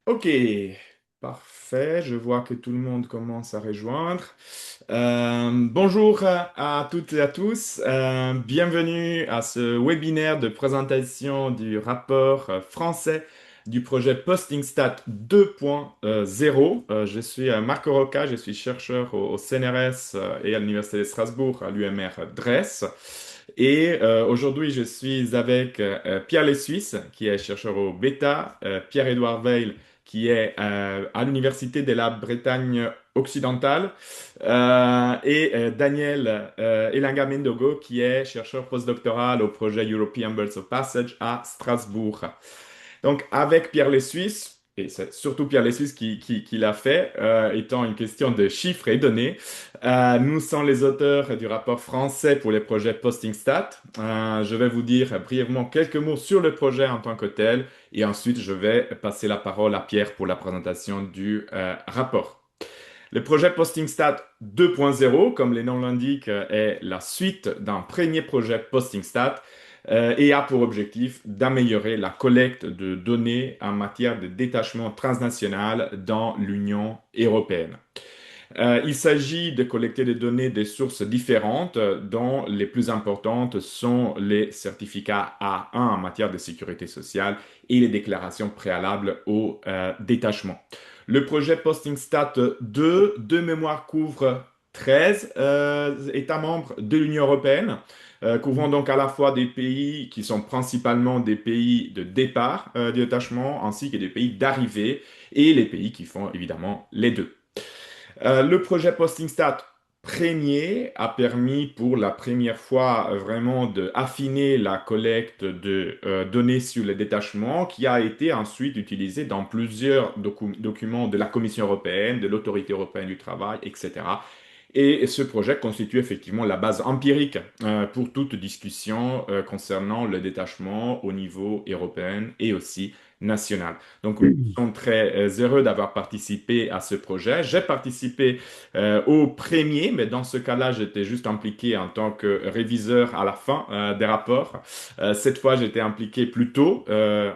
Ok, parfait. Je vois que tout le monde commence à rejoindre. Bonjour à toutes et à tous. Bienvenue à ce webinaire de présentation du rapport français du projet PostingStat 2.0. Je suis Marco Rocca, je suis chercheur au CNRS et à l'Université de Strasbourg, à l'UMR Dres. Et aujourd'hui, je suis avec Pierre Lessuisse, qui est chercheur au Beta, Pierre-Édouard Veil, qui est à l'Université de la Bretagne occidentale, et Daniel Elanga Mendogo, qui est chercheur postdoctoral au projet European Birds of Passage à Strasbourg. Donc, avec Pierre Lessuisse, et c'est surtout Pierre Lessuisse qui l'a fait, étant une question de chiffres et données, nous sommes les auteurs du rapport français pour les projets Posting Stat. Je vais vous dire brièvement quelques mots sur le projet en tant que tel, et ensuite je vais passer la parole à Pierre pour la présentation du rapport. Le projet Posting Stat 2.0, comme les noms l'indiquent, est la suite d'un premier projet Posting Stat et a pour objectif d'améliorer la collecte de données en matière de détachement transnational dans l'Union européenne. Il s'agit de collecter des données des sources différentes, dont les plus importantes sont les certificats A1 en matière de sécurité sociale et les déclarations préalables au détachement. Le projet Posting Stat 2, de mémoire, couvre 13 États membres de l'Union européenne, couvrant donc à la fois des pays qui sont principalement des pays de départ du détachement, ainsi que des pays d'arrivée, et les pays qui font évidemment les deux. Le projet Posting Stat premier a permis pour la première fois vraiment d'affiner la collecte de données sur les détachements qui a été ensuite utilisée dans plusieurs documents de la Commission européenne, de l'Autorité européenne du travail, etc. Et ce projet constitue effectivement la base empirique pour toute discussion concernant le détachement au niveau européen et aussi national. Donc, nous sommes très heureux d'avoir participé à ce projet. J'ai participé au premier, mais dans ce cas-là, j'étais juste impliqué en tant que réviseur à la fin des rapports. Cette fois, j'étais impliqué plus tôt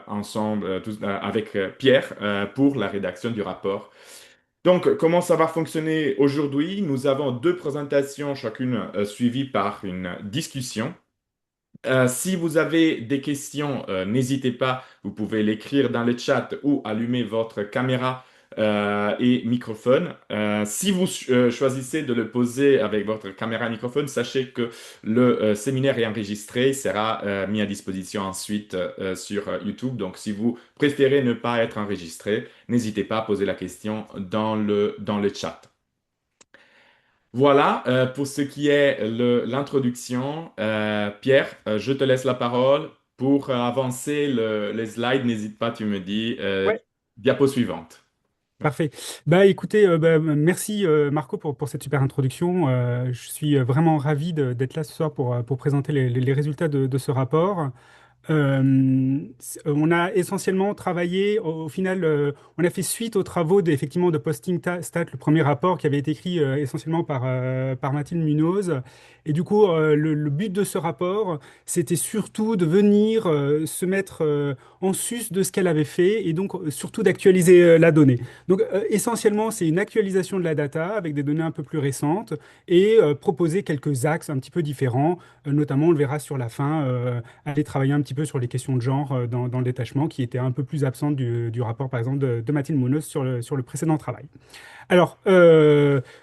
ensemble avec Pierre pour la rédaction du rapport. Donc, comment ça va fonctionner aujourd'hui? Nous avons deux présentations, chacune suivie par une discussion. Si vous avez des questions, n'hésitez pas, vous pouvez l'écrire dans le chat ou allumer votre caméra et microphone. Si vous choisissez de le poser avec votre caméra et microphone, sachez que le séminaire est enregistré, il sera mis à disposition ensuite sur YouTube. Donc, si vous préférez ne pas être enregistré, n'hésitez pas à poser la question dans le chat. Voilà, pour ce qui est l'introduction. Pierre, je te laisse la parole pour avancer les slides. N'hésite pas, tu me dis, Ouais, diapo suivante. parfait. Bah écoutez, merci Marco pour cette super introduction. Je suis vraiment ravi d'être là ce soir pour présenter les résultats de ce rapport. On a essentiellement travaillé, au final, on a fait suite aux travaux effectivement de Posting Stat, le premier rapport qui avait été écrit essentiellement par Mathilde Munoz. Et du coup, le but de ce rapport, c'était surtout de venir se mettre en sus de ce qu'elle avait fait et donc surtout d'actualiser la donnée. Donc essentiellement, c'est une actualisation de la data avec des données un peu plus récentes et proposer quelques axes un petit peu différents. Notamment, on le verra sur la fin, aller travailler un petit peu sur les questions de genre dans le détachement, qui étaient un peu plus absentes du rapport, par exemple, de Mathilde Munoz sur le précédent travail. Alors,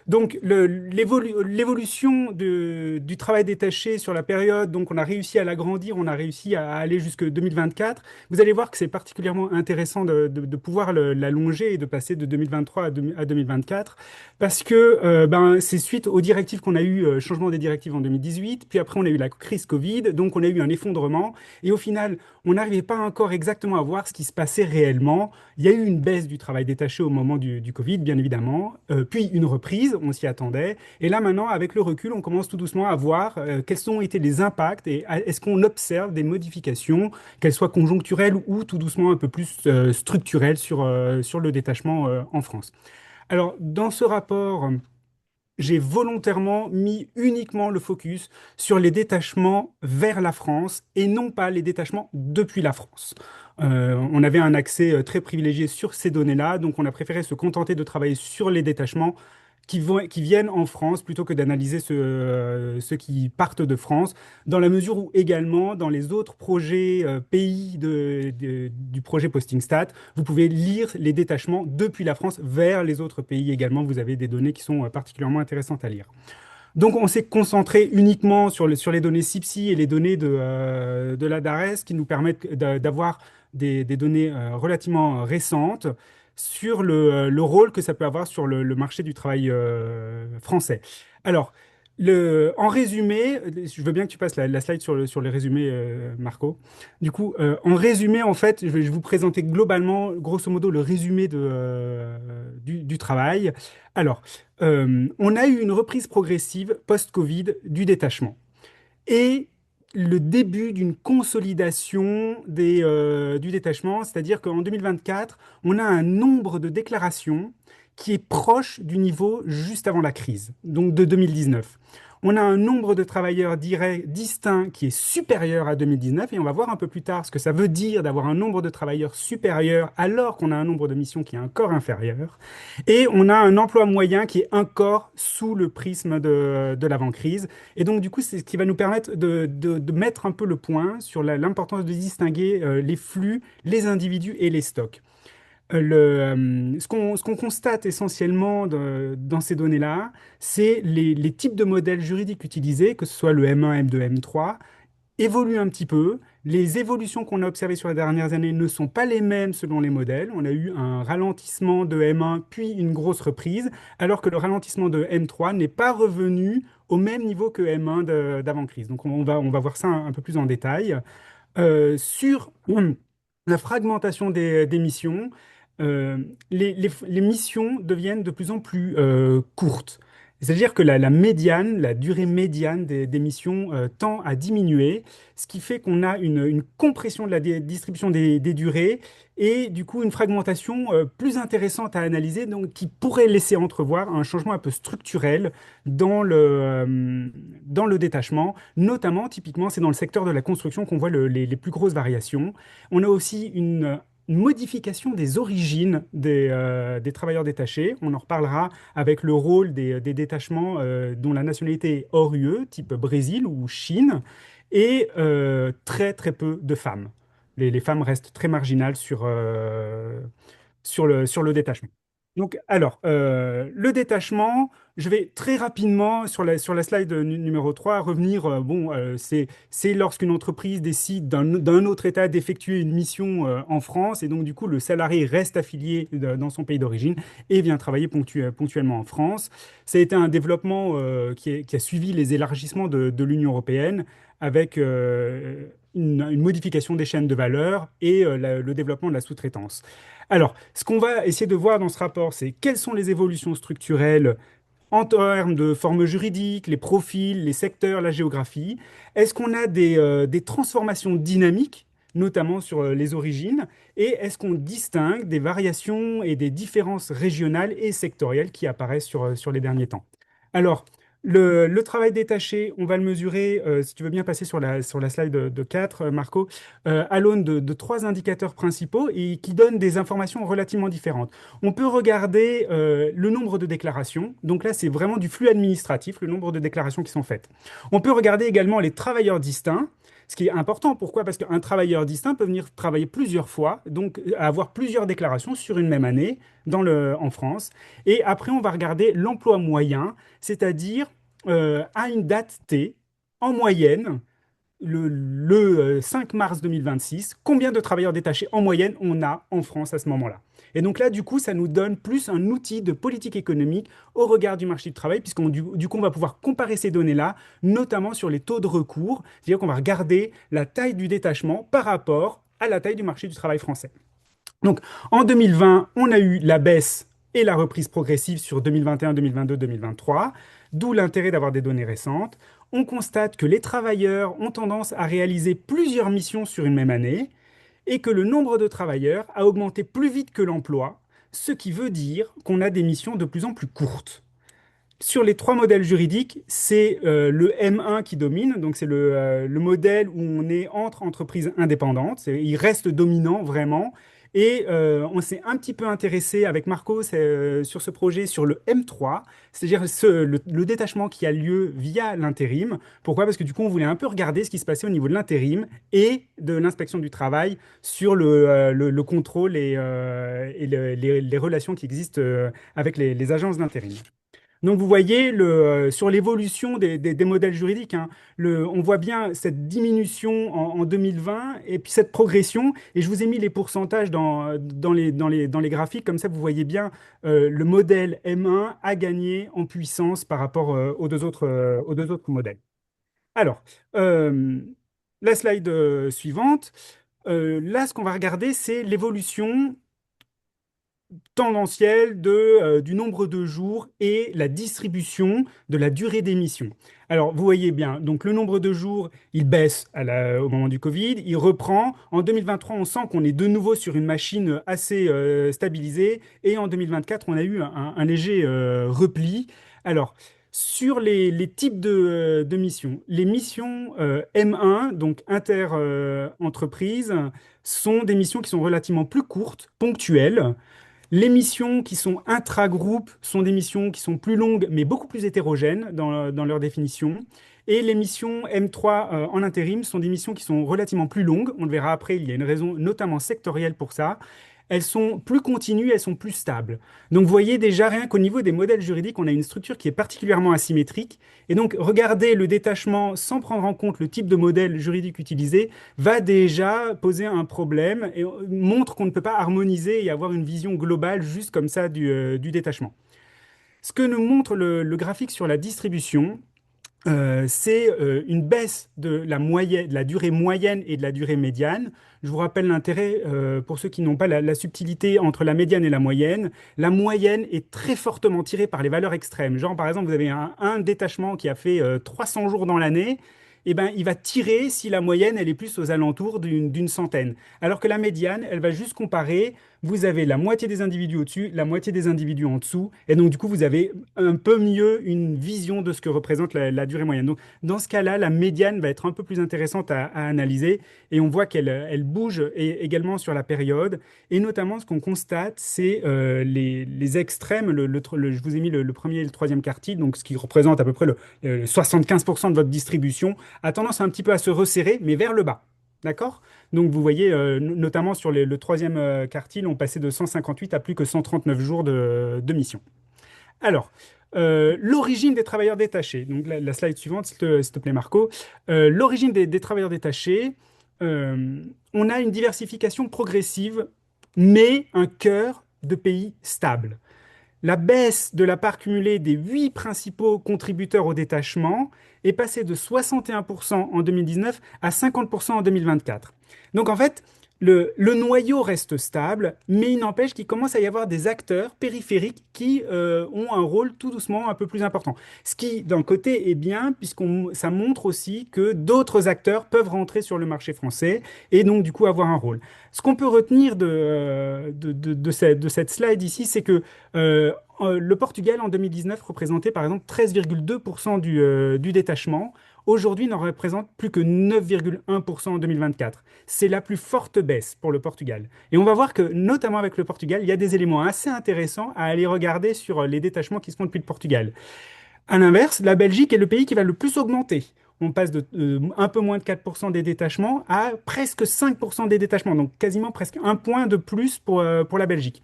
donc, l'évolution du travail détaché sur la période, donc on a réussi à l'agrandir, on a réussi à aller jusque 2024. Vous allez voir que c'est particulièrement intéressant de pouvoir l'allonger et de passer de 2023 à 2024, parce que c'est suite aux directives qu'on a eu, changement des directives en 2018, puis après on a eu la crise Covid, donc on a eu un effondrement, et au final, on n'arrivait pas encore exactement à voir ce qui se passait réellement. Il y a eu une baisse du travail détaché au moment du Covid, bien évidemment, puis une reprise, on s'y attendait. Et là, maintenant, avec le recul, on commence tout doucement à voir quels ont été les impacts et est-ce qu'on observe des modifications, qu'elles soient conjoncturelles ou tout doucement un peu plus structurelles sur le détachement en France. Alors, dans ce rapport, j'ai volontairement mis uniquement le focus sur les détachements vers la France et non pas les détachements depuis la France. On avait un accès très privilégié sur ces données-là, donc on a préféré se contenter de travailler sur les détachements qui viennent en France plutôt que d'analyser ceux qui partent de France, dans la mesure où également dans les autres projets pays du projet Posting Stat, vous pouvez lire les détachements depuis la France vers les autres pays également. Vous avez des données qui sont particulièrement intéressantes à lire. Donc, on s'est concentré uniquement sur les données CIPSI et les données de la DARES qui nous permettent d'avoir des données relativement récentes sur le rôle que ça peut avoir sur le marché du travail français. Alors, en résumé, je veux bien que tu passes la slide sur les résumés, Marco. Du coup, en résumé, en fait, je vais vous présenter globalement, grosso modo, le résumé du travail. Alors, on a eu une reprise progressive post-Covid du détachement et le début d'une consolidation du détachement, c'est-à-dire qu'en 2024, on a un nombre de déclarations qui est proche du niveau juste avant la crise, donc de 2019. On a un nombre de travailleurs directs distincts qui est supérieur à 2019 et on va voir un peu plus tard ce que ça veut dire d'avoir un nombre de travailleurs supérieur alors qu'on a un nombre de missions qui est encore inférieur. Et on a un emploi moyen qui est encore sous le prisme de l'avant-crise. Et donc, du coup, c'est ce qui va nous permettre de mettre un peu le point sur l'importance de distinguer les flux, les individus et les stocks. Ce qu'on constate essentiellement dans ces données-là, c'est les types de modèles juridiques utilisés, que ce soit le M1, M2, M3, évoluent un petit peu. Les évolutions qu'on a observées sur les dernières années ne sont pas les mêmes selon les modèles. On a eu un ralentissement de M1, puis une grosse reprise, alors que le ralentissement de M3 n'est pas revenu au même niveau que M1 d'avant-crise. Donc on va voir ça un peu plus en détail. Sur la fragmentation des missions, les missions deviennent de plus en plus courtes. C'est-à-dire que la médiane, la durée médiane des missions tend à diminuer, ce qui fait qu'on a une compression de la distribution des durées et du coup une fragmentation plus intéressante à analyser, donc qui pourrait laisser entrevoir un changement un peu structurel dans le détachement. Notamment, typiquement, c'est dans le secteur de la construction qu'on voit les plus grosses variations. On a aussi une modification des origines des travailleurs détachés. On en reparlera avec le rôle des détachements dont la nationalité est hors UE, type Brésil ou Chine, et très très peu de femmes. Les femmes restent très marginales sur le détachement. Donc, alors, le détachement, je vais très rapidement, sur la slide numéro 3 revenir. Bon, c'est lorsqu'une entreprise décide d'un autre État d'effectuer une mission en France, et donc, du coup, le salarié reste affilié dans son pays d'origine et vient travailler ponctuellement en France. Ça a été un développement qui a suivi les élargissements de l'Union européenne avec une modification des chaînes de valeur et le développement de la sous-traitance. Alors, ce qu'on va essayer de voir dans ce rapport, c'est quelles sont les évolutions structurelles en termes de formes juridiques, les profils, les secteurs, la géographie. Est-ce qu'on a des transformations dynamiques, notamment sur les origines, et est-ce qu'on distingue des variations et des différences régionales et sectorielles qui apparaissent sur les derniers temps? Alors, le travail détaché, on va le mesurer, si tu veux bien passer sur la slide de 4, Marco, à l'aune de trois indicateurs principaux et qui donnent des informations relativement différentes. On peut regarder le nombre de déclarations. Donc là, c'est vraiment du flux administratif, le nombre de déclarations qui sont faites. On peut regarder également les travailleurs distincts, ce qui est important. Pourquoi? Parce qu'un travailleur distinct peut venir travailler plusieurs fois, donc avoir plusieurs déclarations sur une même année en France. Et après, on va regarder l'emploi moyen, c'est-à-dire à une date T, en moyenne, le 5 mars 2026, combien de travailleurs détachés en moyenne on a en France à ce moment-là. Et donc là, du coup, ça nous donne plus un outil de politique économique au regard du marché du travail, puisqu'on du coup, on va pouvoir comparer ces données-là, notamment sur les taux de recours, c'est-à-dire qu'on va regarder la taille du détachement par rapport à la taille du marché du travail français. Donc, en 2020, on a eu la baisse et la reprise progressive sur 2021, 2022, 2023, d'où l'intérêt d'avoir des données récentes. On constate que les travailleurs ont tendance à réaliser plusieurs missions sur une même année et que le nombre de travailleurs a augmenté plus vite que l'emploi, ce qui veut dire qu'on a des missions de plus en plus courtes. Sur les trois modèles juridiques, c'est le M1 qui domine, donc c'est le modèle où on est entre entreprises indépendantes. Il reste dominant vraiment. Et on s'est un petit peu intéressé avec Marco sur ce projet sur le M3, c'est-à-dire le détachement qui a lieu via l'intérim. Pourquoi? Parce que du coup, on voulait un peu regarder ce qui se passait au niveau de l'intérim et de l'inspection du travail sur le contrôle les relations qui existent avec les agences d'intérim. Donc vous voyez sur l'évolution des modèles juridiques, hein, on voit bien cette diminution en 2020 et puis cette progression. Et je vous ai mis les pourcentages dans les graphiques, comme ça vous voyez bien le modèle M1 a gagné en puissance par rapport aux deux autres modèles. Alors, euh, la slide suivante. Là, ce qu'on va regarder, c'est l'évolution tendancielle du nombre de jours et la distribution de la durée d'émission. Alors, vous voyez bien, donc le nombre de jours, il baisse au moment du Covid, il reprend. En 2023, on sent qu'on est de nouveau sur une machine assez stabilisée et en 2024, on a eu un léger repli. Alors, sur les types de missions, les missions M1, donc inter-entreprises, sont des missions qui sont relativement plus courtes, ponctuelles. Les missions qui sont intra-groupes sont des missions qui sont plus longues, mais beaucoup plus hétérogènes dans leur définition. Et les missions M3 en intérim sont des missions qui sont relativement plus longues. On le verra après, il y a une raison notamment sectorielle pour ça. Elles sont plus continues, elles sont plus stables. Donc vous voyez déjà, rien qu'au niveau des modèles juridiques, on a une structure qui est particulièrement asymétrique. Et donc regarder le détachement sans prendre en compte le type de modèle juridique utilisé va déjà poser un problème et montre qu'on ne peut pas harmoniser et avoir une vision globale juste comme ça du détachement. Ce que nous montre le graphique sur la distribution, c'est une baisse de la moyenne, de la durée moyenne et de la durée médiane. Je vous rappelle l'intérêt, pour ceux qui n'ont pas la subtilité entre la médiane et la moyenne. La moyenne est très fortement tirée par les valeurs extrêmes. Genre, par exemple, vous avez un détachement qui a fait 300 jours dans l'année. Eh ben, il va tirer si la moyenne, elle est plus aux alentours d'une centaine. Alors que la médiane, elle va juste comparer. Vous avez la moitié des individus au-dessus, la moitié des individus en dessous. Et donc, du coup, vous avez un peu mieux une vision de ce que représente la durée moyenne. Donc, dans ce cas-là, la médiane va être un peu plus intéressante à analyser. Et on voit qu'elle bouge également sur la période. Et notamment, ce qu'on constate, c'est les extrêmes. Je vous ai mis le premier et le troisième quartile, donc ce qui représente à peu près 75% de votre distribution, a tendance un petit peu à se resserrer, mais vers le bas. D'accord? Donc vous voyez, notamment sur le troisième quartile, on passait de 158 à plus que 139 jours de mission. Alors, l'origine des travailleurs détachés. Donc la slide suivante, s'il te plaît, Marco. L'origine des travailleurs détachés, on a une diversification progressive, mais un cœur de pays stable. La baisse de la part cumulée des huit principaux contributeurs au détachement est passée de 61% en 2019 à 50% en 2024. Donc en fait, le noyau reste stable, mais il n'empêche qu'il commence à y avoir des acteurs périphériques qui ont un rôle tout doucement un peu plus important. Ce qui, d'un côté, est bien, ça montre aussi que d'autres acteurs peuvent rentrer sur le marché français et donc du coup avoir un rôle. Ce qu'on peut retenir de cette slide ici, c'est que le Portugal en 2019 représentait par exemple 13,2% du détachement. Aujourd'hui, il n'en représente plus que 9,1% en 2024. C'est la plus forte baisse pour le Portugal. Et on va voir que, notamment avec le Portugal, il y a des éléments assez intéressants à aller regarder sur les détachements qui se font depuis le Portugal. À l'inverse, la Belgique est le pays qui va le plus augmenter. On passe de un peu moins de 4% des détachements à presque 5% des détachements, donc quasiment presque un point de plus pour la Belgique.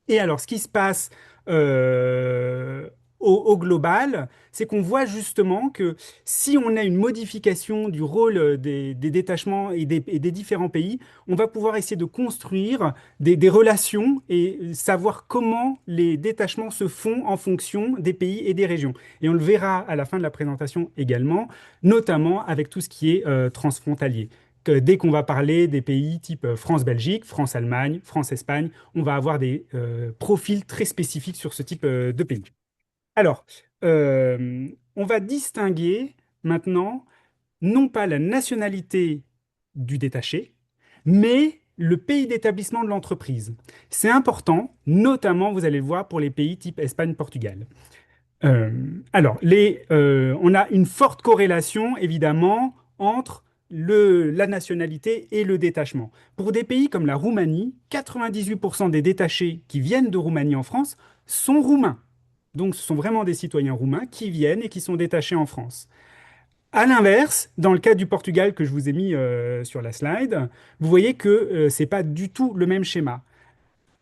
Et alors, ce qui se passe euh, au global, c'est qu'on voit justement que si on a une modification du rôle des détachements et des différents pays, on va pouvoir essayer de construire des relations et savoir comment les détachements se font en fonction des pays et des régions. Et on le verra à la fin de la présentation également, notamment avec tout ce qui est transfrontalier que dès qu'on va parler des pays type France-Belgique, France-Allemagne, France-Espagne, on va avoir des profils très spécifiques sur ce type de pays. Alors, on va distinguer maintenant non pas la nationalité du détaché, mais le pays d'établissement de l'entreprise. C'est important, notamment, vous allez le voir, pour les pays type Espagne-Portugal. Euh, on a une forte corrélation, évidemment, entre la nationalité et le détachement. Pour des pays comme la Roumanie, 98% des détachés qui viennent de Roumanie en France sont roumains. Donc, ce sont vraiment des citoyens roumains qui viennent et qui sont détachés en France. À l'inverse, dans le cas du Portugal que je vous ai mis sur la slide, vous voyez que ce n'est pas du tout le même schéma.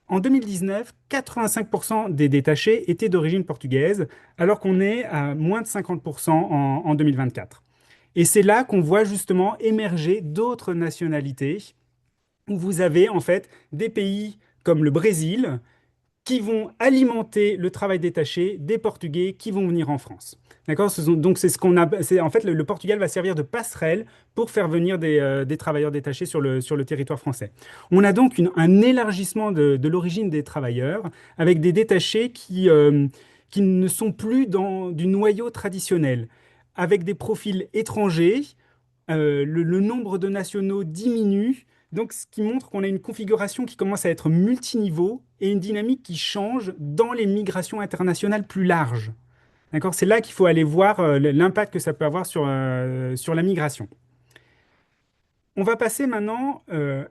En 2019, 85% des détachés étaient d'origine portugaise, alors qu'on est à moins de 50% en 2024. Et c'est là qu'on voit justement émerger d'autres nationalités, où vous avez en fait des pays comme le Brésil, qui vont alimenter le travail détaché des Portugais qui vont venir en France. D'accord? Donc c'est ce qu'on a. En fait, le Portugal va servir de passerelle pour faire venir des travailleurs détachés sur le territoire français. On a donc un élargissement de l'origine des travailleurs avec des détachés qui ne sont plus du noyau traditionnel, avec des profils étrangers. Le nombre de nationaux diminue, donc ce qui montre qu'on a une configuration qui commence à être multiniveau et une dynamique qui change dans les migrations internationales plus larges. D'accord? C'est là qu'il faut aller voir l'impact que ça peut avoir sur la migration. On va passer maintenant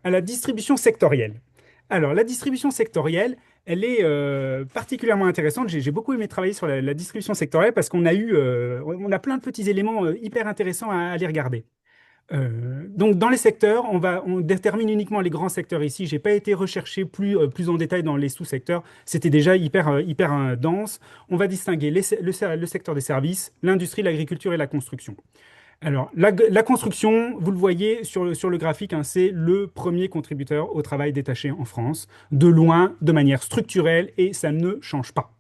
à la distribution sectorielle. Alors, la distribution sectorielle, elle est particulièrement intéressante. J'ai beaucoup aimé travailler sur la distribution sectorielle parce on a plein de petits éléments hyper intéressants à aller regarder. Donc, dans les secteurs, on détermine uniquement les grands secteurs ici. J'ai pas été rechercher plus en détail dans les sous-secteurs. C'était déjà hyper dense. On va distinguer le secteur des services, l'industrie, l'agriculture et la construction. Alors, la construction, vous le voyez sur le graphique, hein, c'est le premier contributeur au travail détaché en France, de loin, de manière structurelle, et ça ne change pas.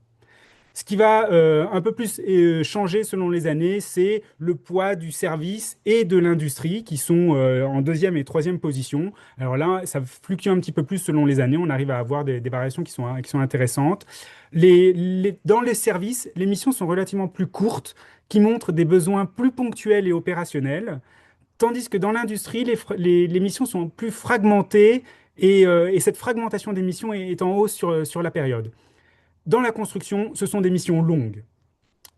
Ce qui va un peu plus changer selon les années, c'est le poids du service et de l'industrie qui sont en deuxième et troisième position. Alors là, ça fluctue un petit peu plus selon les années. On arrive à avoir des variations qui sont intéressantes. Dans les services, les missions sont relativement plus courtes, qui montrent des besoins plus ponctuels et opérationnels, tandis que dans l'industrie, les missions sont plus fragmentées et cette fragmentation des missions est en hausse sur la période. Dans la construction, ce sont des missions longues.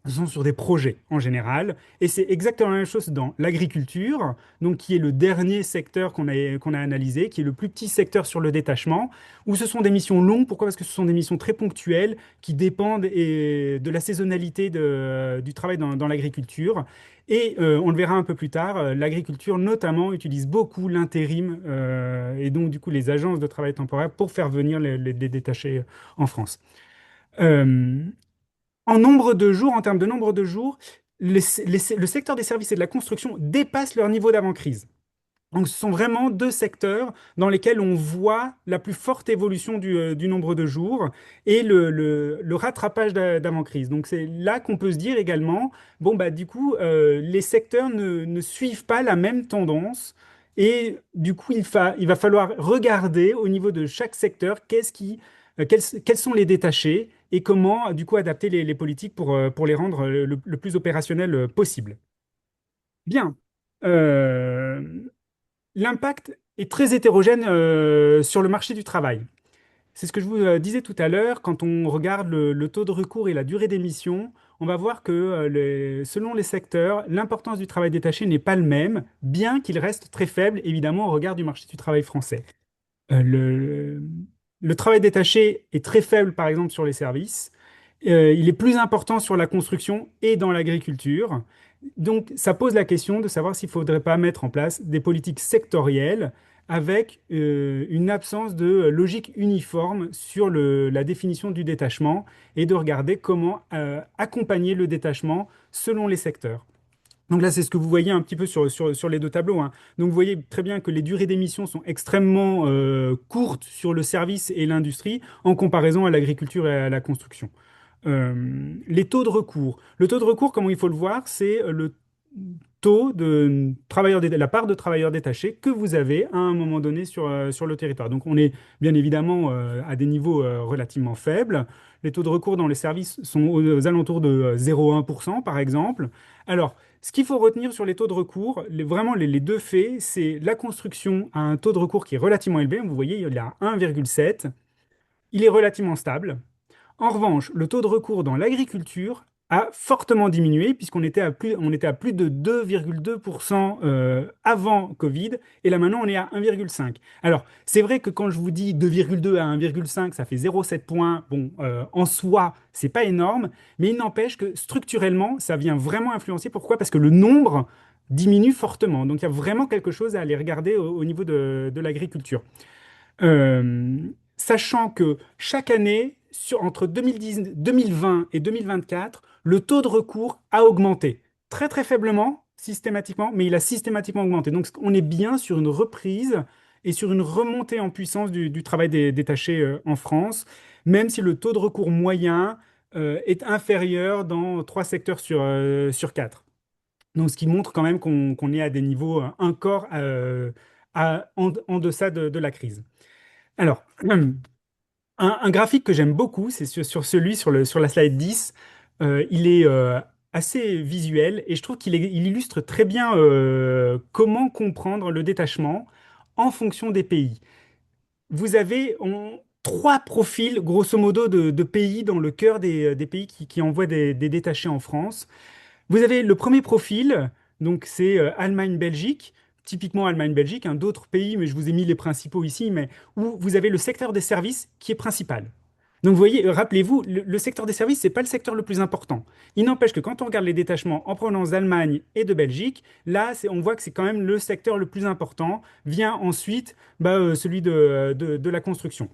Ce sont sur des projets en général. Et c'est exactement la même chose dans l'agriculture, donc qui est le dernier secteur qu'on a analysé, qui est le plus petit secteur sur le détachement, où ce sont des missions longues. Pourquoi? Parce que ce sont des missions très ponctuelles qui dépendent de la saisonnalité du travail dans l'agriculture. Et on le verra un peu plus tard, l'agriculture notamment utilise beaucoup l'intérim et donc du coup les agences de travail temporaire pour faire venir les détachés en France. Euh, En termes de nombre de jours, le secteur des services et de la construction dépasse leur niveau d'avant-crise. Donc, ce sont vraiment deux secteurs dans lesquels on voit la plus forte évolution du nombre de jours et le rattrapage d'avant-crise. Donc, c'est là qu'on peut se dire également, bon, bah, du coup, les secteurs ne suivent pas la même tendance. Et du coup, il va falloir regarder au niveau de chaque secteur quels sont les détachés et comment, du coup, adapter les politiques pour les rendre le plus opérationnels possible. Bien. Euh, L'impact est très hétérogène sur le marché du travail. C'est ce que je vous disais tout à l'heure. Quand on regarde le taux de recours et la durée d'émission, on va voir que selon les secteurs, l'importance du travail détaché n'est pas le même, bien qu'il reste très faible, évidemment, au regard du marché du travail français. Euh, le, le travail détaché est très faible, par exemple, sur les services. Il est plus important sur la construction et dans l'agriculture. Donc, ça pose la question de savoir s'il ne faudrait pas mettre en place des politiques sectorielles avec une absence de logique uniforme sur la définition du détachement et de regarder comment accompagner le détachement selon les secteurs. Donc là, c'est ce que vous voyez un petit peu sur les deux tableaux, hein. Donc vous voyez très bien que les durées d'émission sont extrêmement courtes sur le service et l'industrie en comparaison à l'agriculture et à la construction. Les taux de recours. Le taux de recours, comment il faut le voir, c'est le taux de la part de travailleurs détachés que vous avez à un moment donné sur le territoire. Donc on est bien évidemment à des niveaux relativement faibles. Les taux de recours dans les services sont aux alentours de 0,1% par exemple. Alors, ce qu'il faut retenir sur les taux de recours, vraiment les deux faits, c'est la construction a un taux de recours qui est relativement élevé. Vous voyez, il est à 1,7. Il est relativement stable. En revanche, le taux de recours dans l'agriculture a fortement diminué, puisqu'on était on était à plus de 2,2% avant Covid, et là maintenant on est à 1,5. Alors, c'est vrai que quand je vous dis 2,2 à 1,5, ça fait 0,7 points. Bon, en soi, c'est pas énorme, mais il n'empêche que structurellement, ça vient vraiment influencer. Pourquoi? Parce que le nombre diminue fortement. Donc, il y a vraiment quelque chose à aller regarder au niveau de l'agriculture. Euh, Sachant que chaque année, entre 2010 2020 et 2024, le taux de recours a augmenté. Très très faiblement, systématiquement, mais il a systématiquement augmenté. Donc on est bien sur une reprise et sur une remontée en puissance du travail détaché en France, même si le taux de recours moyen est inférieur dans 3 secteurs sur 4. Donc ce qui montre quand même qu'on est à des niveaux encore en deçà de la crise. Alors, un graphique que j'aime beaucoup, c'est sur celui sur la slide 10. Il est assez visuel et je trouve il illustre très bien comment comprendre le détachement en fonction des pays. Vous avez 3 profils, grosso modo, de pays dans le cœur des pays qui envoient des détachés en France. Vous avez le premier profil, donc c'est Allemagne-Belgique, typiquement Allemagne-Belgique, d'autres pays, mais je vous ai mis les principaux ici, mais où vous avez le secteur des services qui est principal. Donc vous voyez, rappelez-vous, le secteur des services, c'est pas le secteur le plus important. Il n'empêche que quand on regarde les détachements en provenance d'Allemagne et de Belgique, là, on voit que c'est quand même le secteur le plus important. Vient ensuite celui de la construction.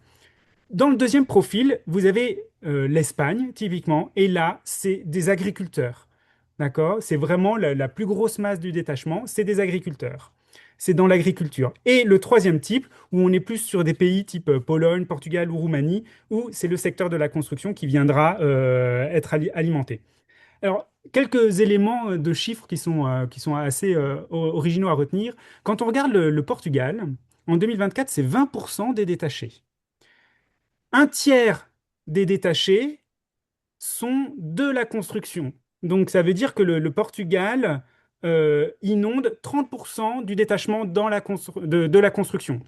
Dans le deuxième profil, vous avez l'Espagne, typiquement, et là, c'est des agriculteurs. D'accord? C'est vraiment la plus grosse masse du détachement, c'est des agriculteurs. C'est dans l'agriculture. Et le troisième type, où on est plus sur des pays type Pologne, Portugal ou Roumanie, où c'est le secteur de la construction qui viendra être alimenté. Alors, quelques éléments de chiffres qui sont assez originaux à retenir. Quand on regarde le Portugal, en 2024, c'est 20% des détachés. Un tiers des détachés sont de la construction. Donc ça veut dire que le Portugal inonde 30% du détachement de la construction.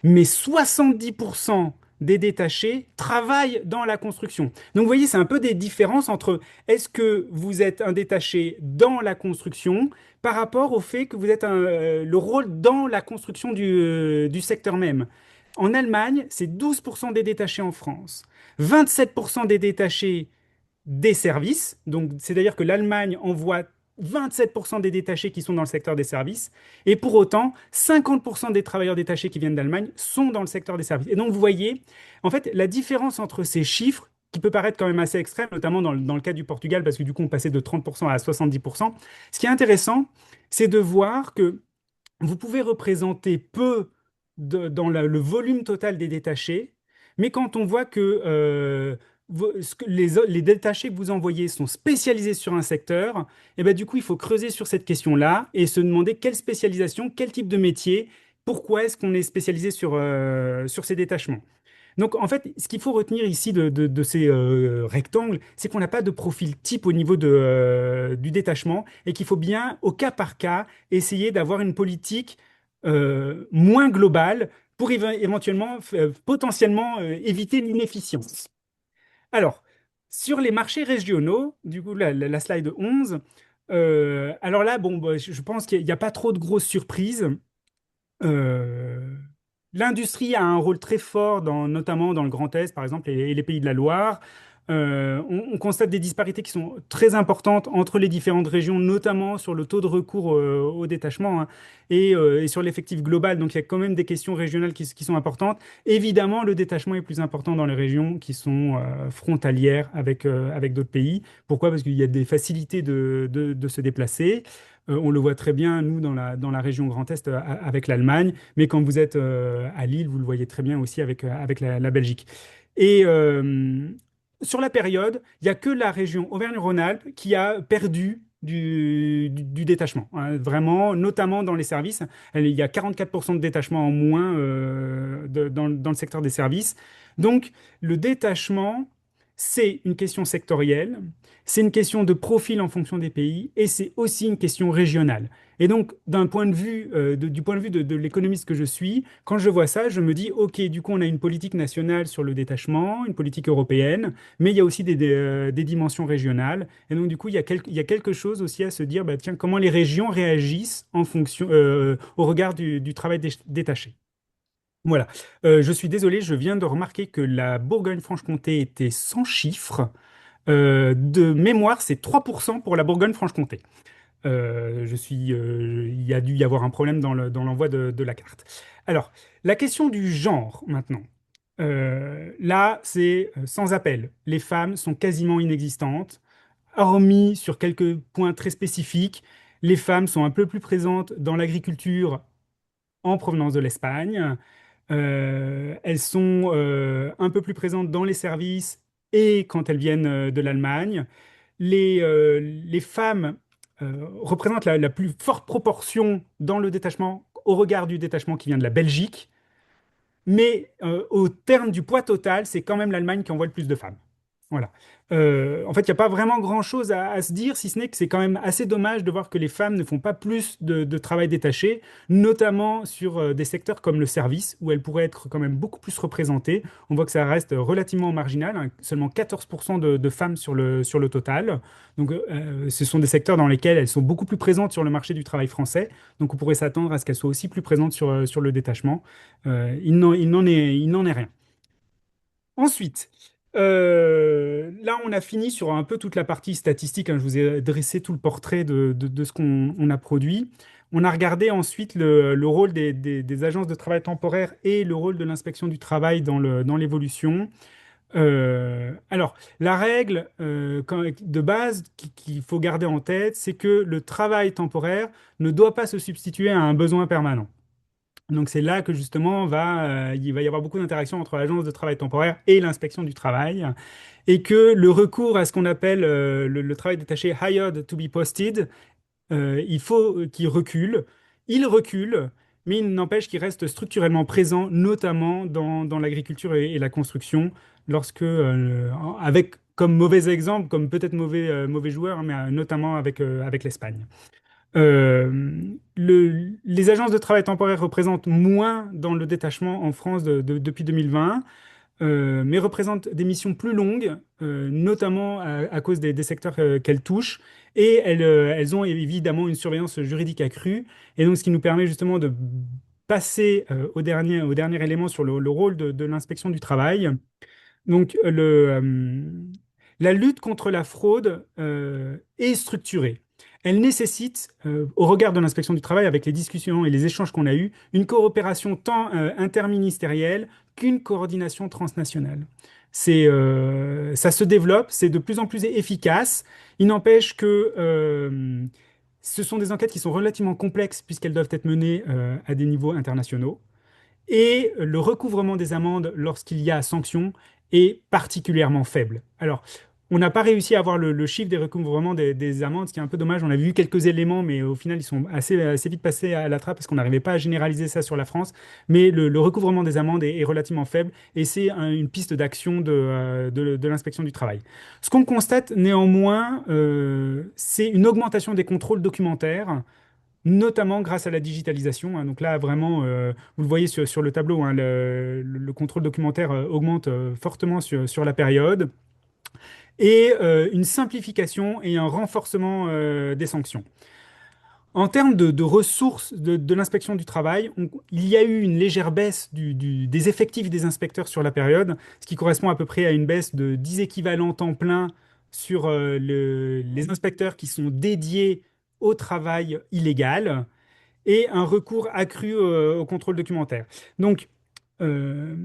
Mais 70% des détachés travaillent dans la construction. Donc vous voyez, c'est un peu des différences entre est-ce que vous êtes un détaché dans la construction par rapport au fait que vous êtes le rôle dans la construction du secteur même. En Allemagne, c'est 12% des détachés en France, 27% des détachés des services. Donc, c'est-à-dire que l'Allemagne envoie 27% des détachés qui sont dans le secteur des services. Et pour autant, 50% des travailleurs détachés qui viennent d'Allemagne sont dans le secteur des services. Et donc, vous voyez, en fait, la différence entre ces chiffres, qui peut paraître quand même assez extrême, notamment dans le cas du Portugal, parce que du coup, on passait de 30% à 70%. Ce qui est intéressant, c'est de voir que vous pouvez représenter peu dans le volume total des détachés, mais quand on voit que, les détachés que vous envoyez sont spécialisés sur un secteur, et ben du coup, il faut creuser sur cette question-là et se demander quelle spécialisation, quel type de métier, pourquoi est-ce qu'on est spécialisé sur ces détachements. Donc, en fait, ce qu'il faut retenir ici de ces rectangles, c'est qu'on n'a pas de profil type au niveau du détachement et qu'il faut bien, au cas par cas, essayer d'avoir une politique moins globale pour éventuellement, potentiellement, éviter l'inefficience. Alors, sur les marchés régionaux, du coup, la slide 11, alors là, bon, bah, je pense qu'il n'y a pas trop de grosses surprises. Euh, L'industrie a un rôle très fort, notamment dans le Grand Est, par exemple, et les pays de la Loire. On constate des disparités qui sont très importantes entre les différentes régions, notamment sur le taux de recours au détachement, hein, et sur l'effectif global. Donc, il y a quand même des questions régionales qui sont importantes. Évidemment, le détachement est plus important dans les régions qui sont frontalières avec d'autres pays. Pourquoi? Parce qu'il y a des facilités de se déplacer. On le voit très bien, nous, dans la région Grand Est, avec l'Allemagne, mais quand vous êtes à Lille, vous le voyez très bien aussi avec la Belgique. Et sur la période, il n'y a que la région Auvergne-Rhône-Alpes qui a perdu du détachement, hein, vraiment, notamment dans les services. Il y a 44% de détachement en moins dans le secteur des services. Donc, le détachement c'est une question sectorielle, c'est une question de profil en fonction des pays, et c'est aussi une question régionale. Et donc, d'un point de vue, du point de vue de l'économiste que je suis, quand je vois ça, je me dis, OK, du coup, on a une politique nationale sur le détachement, une politique européenne, mais il y a aussi des dimensions régionales. Et donc, du coup, il y a quelque chose aussi à se dire, bah, tiens, comment les régions réagissent en fonction, au regard du travail détaché. Voilà. Je suis désolé, je viens de remarquer que la Bourgogne-Franche-Comté était sans chiffre. De mémoire, c'est 3% pour la Bourgogne-Franche-Comté. Il y a dû y avoir un problème dans l'envoi de la carte. Alors, la question du genre, maintenant. Là, c'est sans appel. Les femmes sont quasiment inexistantes, hormis sur quelques points très spécifiques. Les femmes sont un peu plus présentes dans l'agriculture en provenance de l'Espagne. Elles sont un peu plus présentes dans les services et quand elles viennent de l'Allemagne. Les femmes représentent la plus forte proportion dans le détachement au regard du détachement qui vient de la Belgique. Mais au terme du poids total, c'est quand même l'Allemagne qui envoie le plus de femmes. Voilà. En fait, il n'y a pas vraiment grand-chose à se dire, si ce n'est que c'est quand même assez dommage de voir que les femmes ne font pas plus de travail détaché, notamment sur des secteurs comme le service, où elles pourraient être quand même beaucoup plus représentées. On voit que ça reste relativement marginal, hein, seulement 14% de femmes sur le total. Donc, ce sont des secteurs dans lesquels elles sont beaucoup plus présentes sur le marché du travail français. Donc, on pourrait s'attendre à ce qu'elles soient aussi plus présentes sur le détachement. Il n'en est rien. Ensuite, là, on a fini sur un peu toute la partie statistique, hein. Je vous ai dressé tout le portrait de ce qu'on a produit. On a regardé ensuite le rôle des agences de travail temporaire et le rôle de l'inspection du travail dans l'évolution. Alors, la règle de base qu'il faut garder en tête, c'est que le travail temporaire ne doit pas se substituer à un besoin permanent. Donc c'est là que justement il va y avoir beaucoup d'interactions entre l'agence de travail temporaire et l'inspection du travail, et que le recours à ce qu'on appelle le travail détaché hired to be posted, il faut qu'il recule. Il recule, mais il n'empêche qu'il reste structurellement présent, notamment dans l'agriculture et la construction, avec comme mauvais exemple, comme peut-être mauvais joueur, hein, mais notamment avec l'Espagne. Les agences de travail temporaire représentent moins dans le détachement en France depuis 2020, mais représentent des missions plus longues, notamment à cause des secteurs qu'elles touchent. Et elles ont évidemment une surveillance juridique accrue. Et donc, ce qui nous permet justement de passer au dernier élément sur le rôle de l'inspection du travail. Donc, la lutte contre la fraude est structurée. Elle nécessite, au regard de l'inspection du travail, avec les discussions et les échanges qu'on a eus, une coopération tant interministérielle qu'une coordination transnationale. Ça se développe, c'est de plus en plus efficace. Il n'empêche que ce sont des enquêtes qui sont relativement complexes puisqu'elles doivent être menées à des niveaux internationaux. Et le recouvrement des amendes lorsqu'il y a sanction est particulièrement faible. Alors, on n'a pas réussi à avoir le chiffre des recouvrements des amendes, ce qui est un peu dommage. On a vu quelques éléments, mais au final, ils sont assez vite passés à la trappe parce qu'on n'arrivait pas à généraliser ça sur la France. Mais le recouvrement des amendes est relativement faible et c'est une piste d'action de l'inspection du travail. Ce qu'on constate néanmoins, c'est une augmentation des contrôles documentaires, notamment grâce à la digitalisation, hein. Donc là, vraiment, vous le voyez sur le tableau, hein, le contrôle documentaire augmente fortement sur la période, et une simplification et un renforcement des sanctions. En termes de ressources de l'inspection du travail, il y a eu une légère baisse des effectifs des inspecteurs sur la période, ce qui correspond à peu près à une baisse de 10 équivalents temps plein sur les inspecteurs qui sont dédiés au travail illégal et un recours accru au contrôle documentaire. Donc, euh,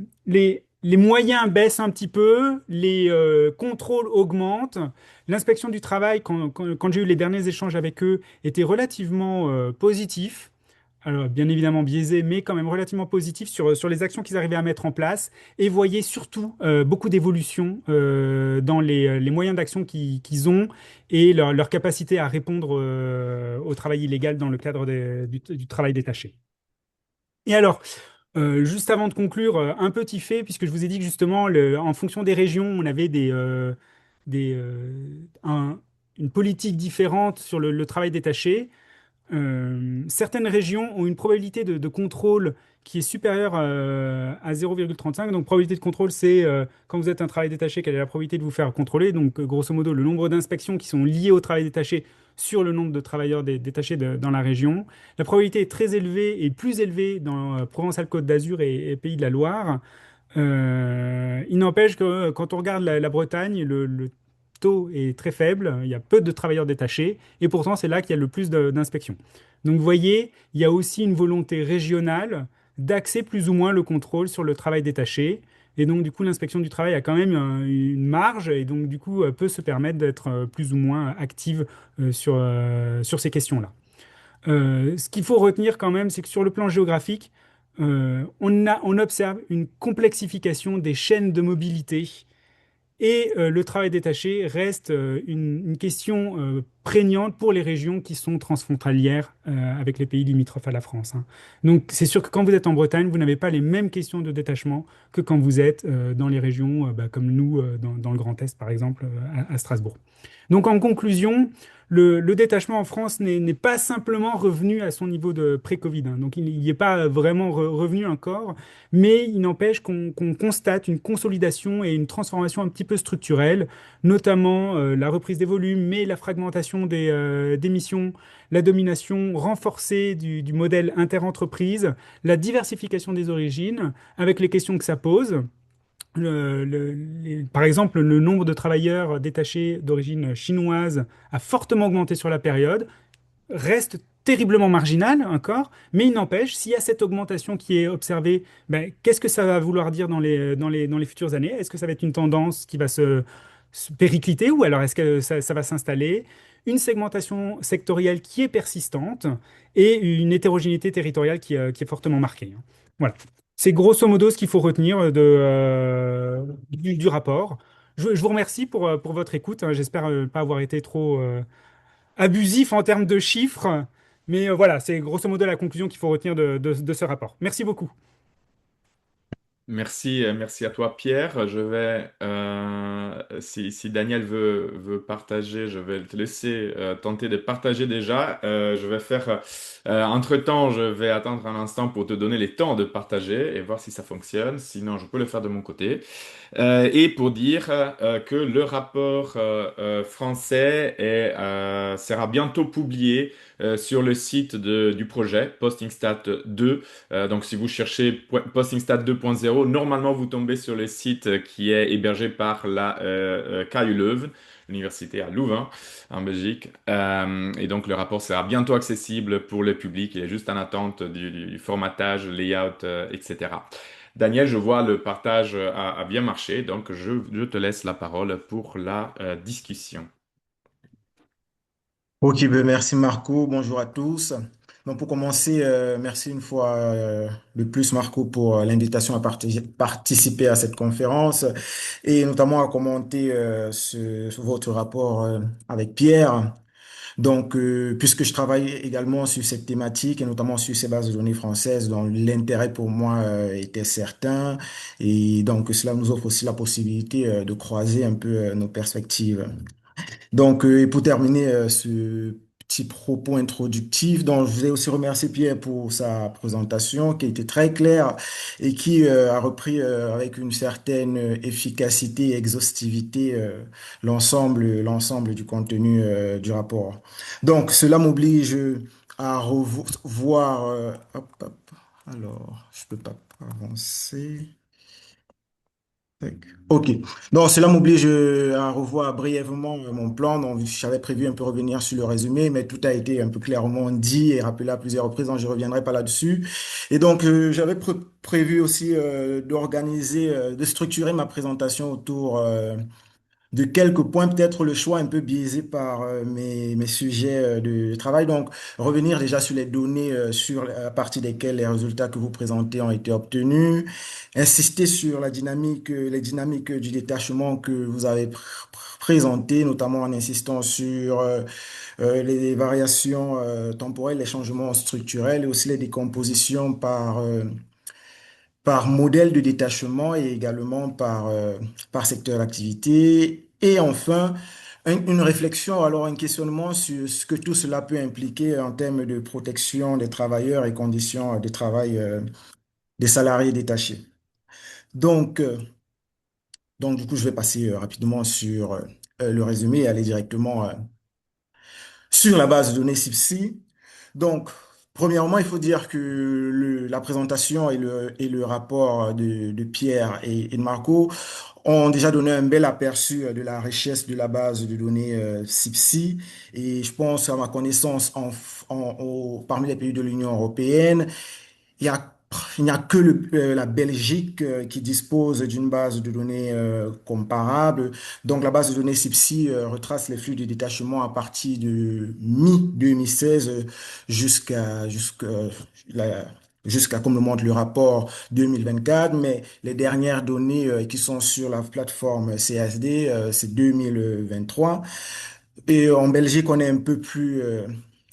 les moyens baissent un petit peu, les contrôles augmentent. L'inspection du travail, quand j'ai eu les derniers échanges avec eux, était relativement positif. Alors, bien évidemment biaisé, mais quand même relativement positif sur les actions qu'ils arrivaient à mettre en place et voyaient surtout beaucoup d'évolution dans les moyens d'action qu'ils ont et leur capacité à répondre au travail illégal dans le cadre du travail détaché. Et alors, Juste avant de conclure, un petit fait, puisque je vous ai dit que justement, en fonction des régions, on avait des, une politique différente sur le travail détaché. Certaines régions ont une probabilité de contrôle qui est supérieure à 0,35. Donc, probabilité de contrôle, c'est quand vous êtes un travail détaché, quelle est la probabilité de vous faire contrôler. Donc, grosso modo, le nombre d'inspections qui sont liées au travail détaché sur le nombre de travailleurs détachés dans la région. La probabilité est très élevée et plus élevée dans Provence-Alpes-Côte d'Azur et Pays de la Loire. Il n'empêche que quand on regarde la Bretagne, le taux est très faible, il y a peu de travailleurs détachés, et pourtant c'est là qu'il y a le plus d'inspections. Donc vous voyez, il y a aussi une volonté régionale d'axer plus ou moins le contrôle sur le travail détaché, et donc du coup l'inspection du travail a quand même une marge, et donc du coup peut se permettre d'être plus ou moins active sur ces questions-là. Ce qu'il faut retenir quand même, c'est que sur le plan géographique, on observe une complexification des chaînes de mobilité et le travail détaché reste une question prégnante pour les régions qui sont transfrontalières avec les pays limitrophes à la France, hein. Donc c'est sûr que quand vous êtes en Bretagne, vous n'avez pas les mêmes questions de détachement que quand vous êtes dans les régions bah, comme nous, dans le Grand Est par exemple, à Strasbourg. Donc en conclusion, le détachement en France n'est pas simplement revenu à son niveau de pré-Covid, hein. Donc il n'y est pas vraiment revenu encore, mais il n'empêche qu'on constate une consolidation et une transformation un petit peu structurelle, notamment la reprise des volumes, mais la fragmentation des missions, la domination renforcée du modèle interentreprise, la diversification des origines, avec les questions que ça pose. Par exemple, le nombre de travailleurs détachés d'origine chinoise a fortement augmenté sur la période, reste terriblement marginal encore, mais il n'empêche, s'il y a cette augmentation qui est observée, ben, qu'est-ce que ça va vouloir dire dans les futures années? Est-ce que ça va être une tendance qui va se péricliter ou alors est-ce que ça va s'installer? Une segmentation sectorielle qui est persistante et une hétérogénéité territoriale qui est fortement marquée, hein. Voilà. C'est grosso modo ce qu'il faut retenir du rapport. Je vous remercie pour votre écoute, hein. J'espère pas avoir été trop abusif en termes de chiffres, mais voilà, c'est grosso modo la conclusion qu'il faut retenir de ce rapport. Merci beaucoup. Merci, merci à toi, Pierre. Je vais, si Daniel veut partager, je vais te laisser tenter de partager déjà. Je vais faire, entre-temps, je vais attendre un instant pour te donner les temps de partager et voir si ça fonctionne. Sinon, je peux le faire de mon côté. Et pour dire que le rapport français sera bientôt publié sur le site du projet Postingstat 2. Donc si vous cherchez Postingstat 2.0, normalement vous tombez sur le site qui est hébergé par la KU Leuven, l'université à Louvain, en Belgique. Et donc le rapport sera bientôt accessible pour le public. Il est juste en attente du formatage, layout, etc. Daniel, je vois le partage a bien marché, donc je te laisse la parole pour la discussion. Ok, ben merci Marco, bonjour à tous. Donc pour commencer, merci une fois de plus Marco pour l'invitation à participer à cette conférence et notamment à commenter votre rapport avec Pierre. Donc, puisque je travaille également sur cette thématique et notamment sur ces bases de données françaises, dont l'intérêt pour moi était certain et donc cela nous offre aussi la possibilité de croiser un peu nos perspectives. Donc, et pour terminer ce petit propos introductif, donc je voulais aussi remercier Pierre pour sa présentation qui était très claire et qui a repris avec une certaine efficacité et exhaustivité l'ensemble du contenu du rapport. Donc, cela m'oblige à revoir. Alors, je peux pas avancer. Tac. Ok. Donc, cela m'oblige à revoir brièvement mon plan. Donc, j'avais prévu un peu revenir sur le résumé, mais tout a été un peu clairement dit et rappelé à plusieurs reprises, donc je reviendrai pas là-dessus. Et donc, j'avais prévu aussi d'organiser, de structurer ma présentation autour de quelques points, peut-être le choix un peu biaisé par mes sujets de travail. Donc, revenir déjà sur les données à partir desquelles les résultats que vous présentez ont été obtenus, insister sur les dynamiques du détachement que vous avez présentées, notamment en insistant sur les variations temporelles, les changements structurels et aussi les décompositions par par modèle de détachement et également par secteur d'activité. Et enfin, une réflexion, alors un questionnement sur ce que tout cela peut impliquer en termes de protection des travailleurs et conditions de travail des salariés détachés. Donc, euh, donc du coup, je vais passer rapidement sur le résumé et aller directement sur la base de données CIPSI. Donc, premièrement, il faut dire que la présentation et le rapport de Pierre et de Marco ont déjà donné un bel aperçu de la richesse de la base de données CIPSI. Et je pense, à ma connaissance, parmi les pays de l'Union européenne, il y a, il n'y a que la Belgique qui dispose d'une base de données comparable. Donc, la base de données CIPSI retrace les flux de détachement à partir de mi-2016 la- jusqu'à, comme le montre le rapport 2024. Mais les dernières données qui sont sur la plateforme CSD, c'est 2023. Et en Belgique, on est un peu plus...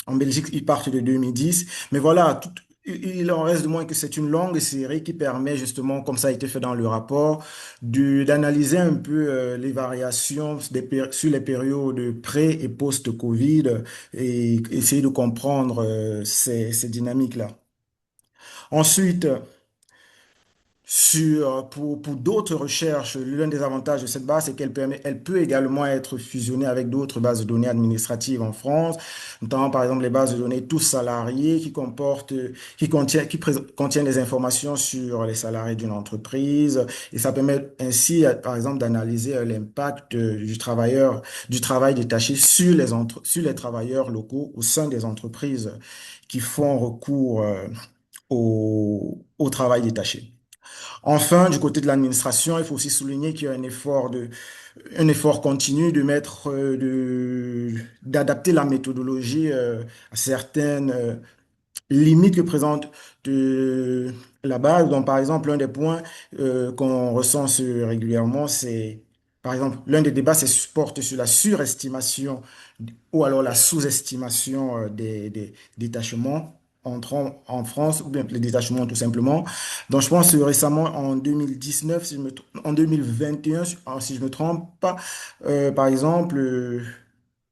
en Belgique, ils partent de 2010. Mais voilà, il en reste de moins que c'est une longue série qui permet justement, comme ça a été fait dans le rapport, d'analyser un peu les variations sur les périodes pré- et post-Covid et essayer de comprendre ces dynamiques-là. Ensuite, pour d'autres recherches, l'un des avantages de cette base, c'est elle peut également être fusionnée avec d'autres bases de données administratives en France, notamment par exemple les bases de données tous salariés qui contiennent des informations sur les salariés d'une entreprise. Et ça permet ainsi, par exemple, d'analyser l'impact du travail détaché sur les travailleurs locaux au sein des entreprises qui font recours, au travail détaché. Enfin, du côté de l'administration, il faut aussi souligner qu'il y a un effort continu de d'adapter la méthodologie à certaines limites que présente la base. Donc, par exemple, l'un des points qu'on recense régulièrement, c'est, par exemple, l'un des débats, porte sur la surestimation ou alors la sous-estimation des détachements entrant en France, ou bien les détachements tout simplement. Donc, je pense que récemment, en 2019, en 2021, si je me trompe pas, par exemple,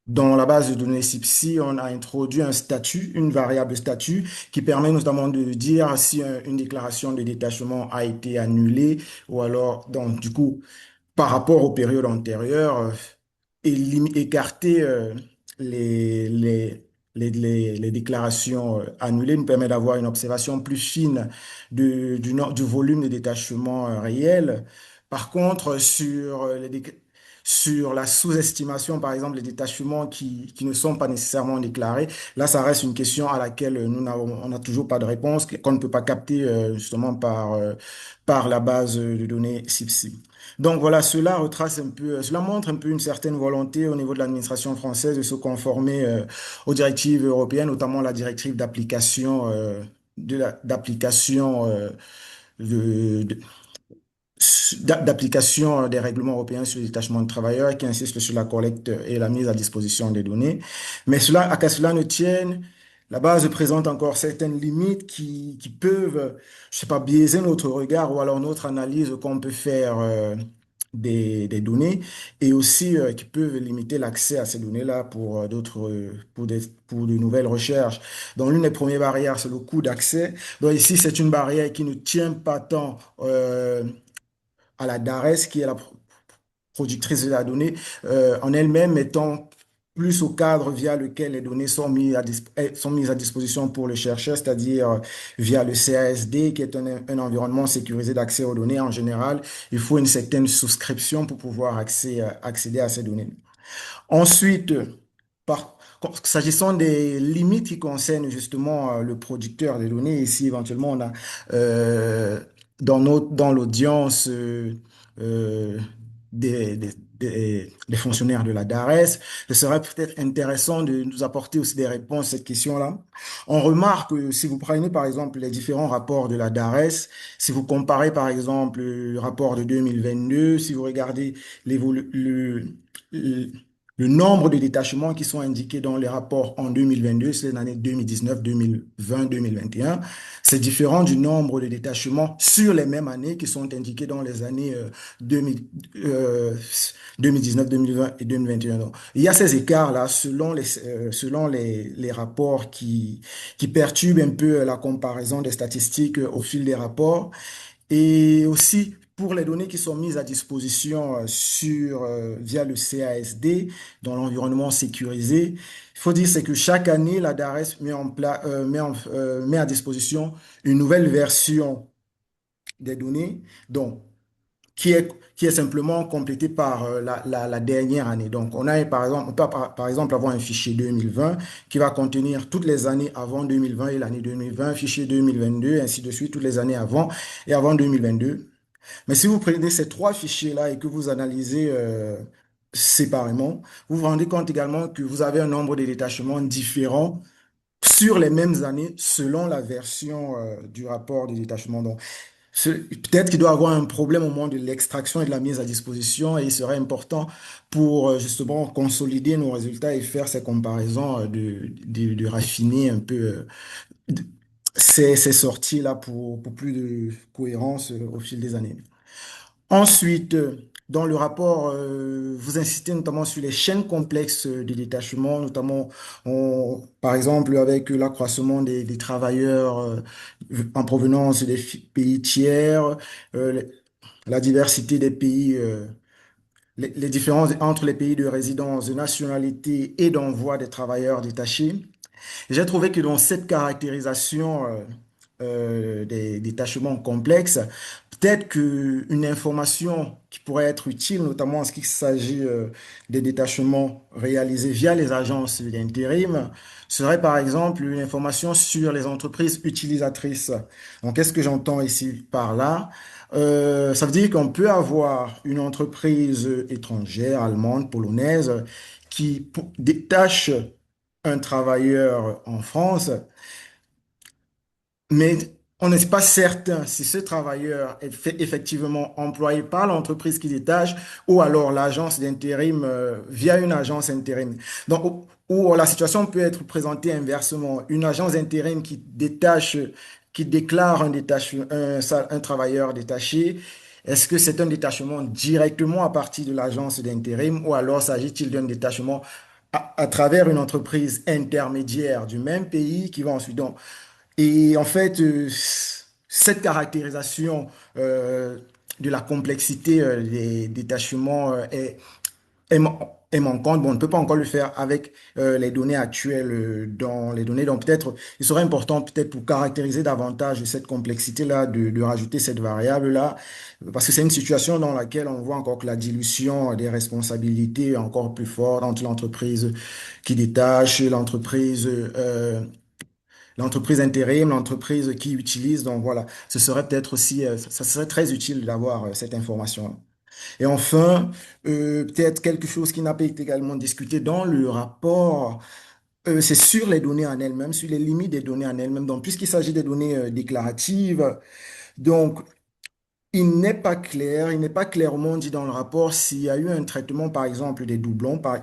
dans la base de données CIPSI, on a introduit un statut, une variable statut, qui permet notamment de dire si une déclaration de détachement a été annulée, ou alors, donc, du coup, par rapport aux périodes antérieures, écarter les, les, les déclarations annulées nous permet d'avoir une observation plus fine du volume de détachement réel. Par contre, sur la sous-estimation, par exemple, les détachements qui ne sont pas nécessairement déclarés, là, ça reste une question à laquelle on n'a toujours pas de réponse, qu'on ne peut pas capter justement par la base de données CIPSI. Donc voilà, cela montre un peu une certaine volonté au niveau de l'administration française de se conformer aux directives européennes, notamment la directive de, de- d'application des règlements européens sur le détachement de travailleurs qui insiste sur la collecte et la mise à disposition des données. Mais à qu'à cela ne tienne, la base présente encore certaines limites qui peuvent, je sais pas, biaiser notre regard ou alors notre analyse qu'on peut faire des données et aussi qui peuvent limiter l'accès à ces données-là pour pour de nouvelles recherches. Donc, l'une des premières barrières, c'est le coût d'accès. Donc, ici, c'est une barrière qui ne tient pas tant à la DARES, qui est la productrice de la donnée, en elle-même étant plus au cadre via lequel les données sont mises à disposition pour le chercheur, c'est-à-dire via le CASD, qui est un environnement sécurisé d'accès aux données. En général, il faut une certaine souscription pour pouvoir accéder à ces données. Ensuite, s'agissant des limites qui concernent justement le producteur des données, ici éventuellement on a dans l'audience euh, des fonctionnaires de la DARES, ce serait peut-être intéressant de nous apporter aussi des réponses à cette question-là. On remarque que si vous prenez par exemple les différents rapports de la DARES, si vous comparez par exemple le rapport de 2022, si vous regardez l'évolution le nombre de détachements qui sont indiqués dans les rapports en 2022, c'est l'année 2019, 2020, 2021. C'est différent du nombre de détachements sur les mêmes années qui sont indiqués dans les années 2000, euh, 2019, 2020 et 2021. Donc, il y a ces écarts-là selon les rapports qui perturbent un peu la comparaison des statistiques au fil des rapports. Et aussi, pour les données qui sont mises à disposition via le CASD, dans l'environnement sécurisé, il faut dire c'est que chaque année, la DARES met à disposition une nouvelle version des données, donc, qui est simplement complétée par la dernière année. Donc, par exemple, on peut par exemple avoir un fichier 2020 qui va contenir toutes les années avant 2020 et l'année 2020, fichier 2022, ainsi de suite, toutes les années avant et avant 2022. Mais si vous prenez ces trois fichiers-là et que vous analysez séparément, vous vous rendez compte également que vous avez un nombre de détachements différents sur les mêmes années selon la version du rapport de détachement. Donc, peut-être qu'il doit y avoir un problème au moment de l'extraction et de la mise à disposition et il serait important pour justement consolider nos résultats et faire ces comparaisons, de raffiner un peu de- ces sorties-là pour plus de cohérence au fil des années. Ensuite, dans le rapport, vous insistez notamment sur les chaînes complexes de détachement, notamment par exemple avec l'accroissement des travailleurs en provenance des pays tiers, euh, la diversité des pays, les différences entre les pays de résidence, de nationalité et d'envoi des travailleurs détachés. J'ai trouvé que dans cette caractérisation des détachements complexes, peut-être qu'une information qui pourrait être utile, notamment en ce qui s'agit des détachements réalisés via les agences d'intérim, serait par exemple une information sur les entreprises utilisatrices. Donc, qu'est-ce que j'entends ici par là? Ça veut dire qu'on peut avoir une entreprise étrangère, allemande, polonaise, qui détache un travailleur en France, mais on n'est pas certain si ce travailleur est effectivement employé par l'entreprise qui détache ou alors l'agence d'intérim via une agence intérim. Donc, ou la situation peut être présentée inversement. Une agence d'intérim qui détache, qui déclare un travailleur détaché. Est-ce que c'est un détachement directement à partir de l'agence d'intérim ou alors s'agit-il d'un détachement à travers une entreprise intermédiaire du même pays qui va ensuite. Donc, et en fait, cette caractérisation de la complexité des détachements est manquante. Bon, on ne peut pas encore le faire avec les données actuelles dans les données. Donc peut-être, il serait important peut-être pour caractériser davantage cette complexité-là de rajouter cette variable-là, parce que c'est une situation dans laquelle on voit encore que la dilution des responsabilités est encore plus forte entre l'entreprise qui détache, l'entreprise intérim, l'entreprise qui utilise. Donc voilà, ce serait peut-être aussi, ça serait très utile d'avoir cette information. Et enfin, peut-être quelque chose qui n'a pas été également discuté dans le rapport, c'est sur les données en elles-mêmes, sur les limites des données en elles-mêmes. Donc, puisqu'il s'agit des données déclaratives, donc il n'est pas clairement dit dans le rapport s'il y a eu un traitement, par exemple, des doublons. Par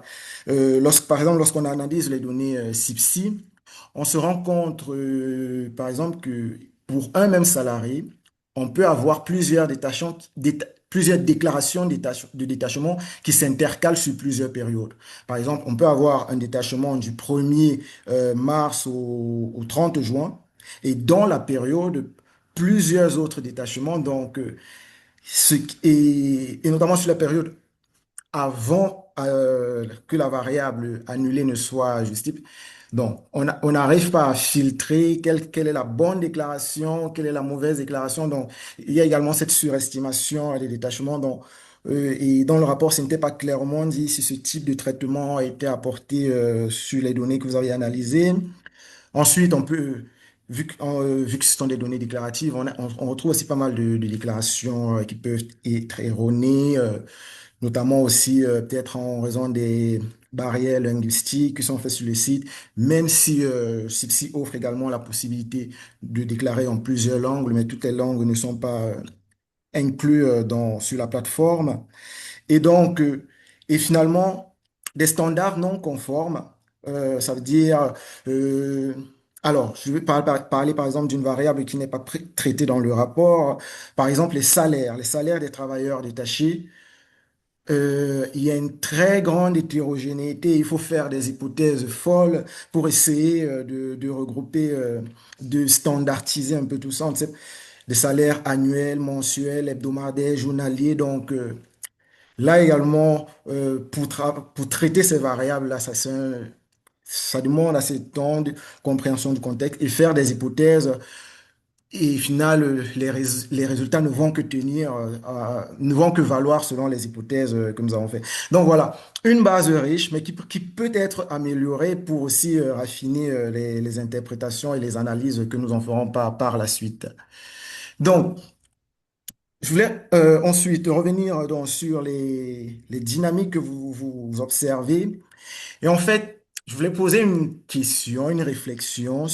exemple, lorsqu'on analyse les données CIPSI, on se rend compte, par exemple, que pour un même salarié, on peut avoir plusieurs déclarations de détachement qui s'intercalent sur plusieurs périodes. Par exemple, on peut avoir un détachement du 1er mars au 30 juin et dans la période, plusieurs autres détachements. Donc, et notamment sur la période avant que la variable annulée ne soit justifiée. Donc, on n'arrive pas à filtrer quelle est la bonne déclaration, quelle est la mauvaise déclaration. Donc, il y a également cette surestimation des détachements. Donc, et dans le rapport, ce n'était pas clairement dit si ce type de traitement a été apporté sur les données que vous avez analysées. Ensuite, vu que ce sont des données déclaratives, on retrouve aussi pas mal de déclarations qui peuvent être erronées, notamment aussi peut-être en raison des barrières linguistiques qui sont faites sur le site, même si Cipsy offre également la possibilité de déclarer en plusieurs langues, mais toutes les langues ne sont pas incluses sur la plateforme. Et donc, et finalement, des standards non conformes. Ça veut dire, euh, alors, je vais parler par exemple d'une variable qui n'est pas traitée dans le rapport. Par exemple, les salaires des travailleurs détachés. Il y a une très grande hétérogénéité. Il faut faire des hypothèses folles pour essayer de regrouper, de standardiser un peu tout ça. On sait, des salaires annuels, mensuels, hebdomadaires, journaliers. Donc, là également, pour traiter ces variables-là, ça demande assez de temps de compréhension du contexte et faire des hypothèses. Et au final, les résultats ne vont que tenir, ne vont que valoir selon les hypothèses que nous avons fait. Donc voilà, une base riche, mais qui peut être améliorée pour aussi raffiner les interprétations et les analyses que nous en ferons par la suite. Donc, je voulais ensuite revenir donc, sur les dynamiques que vous observez. Et en fait, je voulais poser une question, une réflexion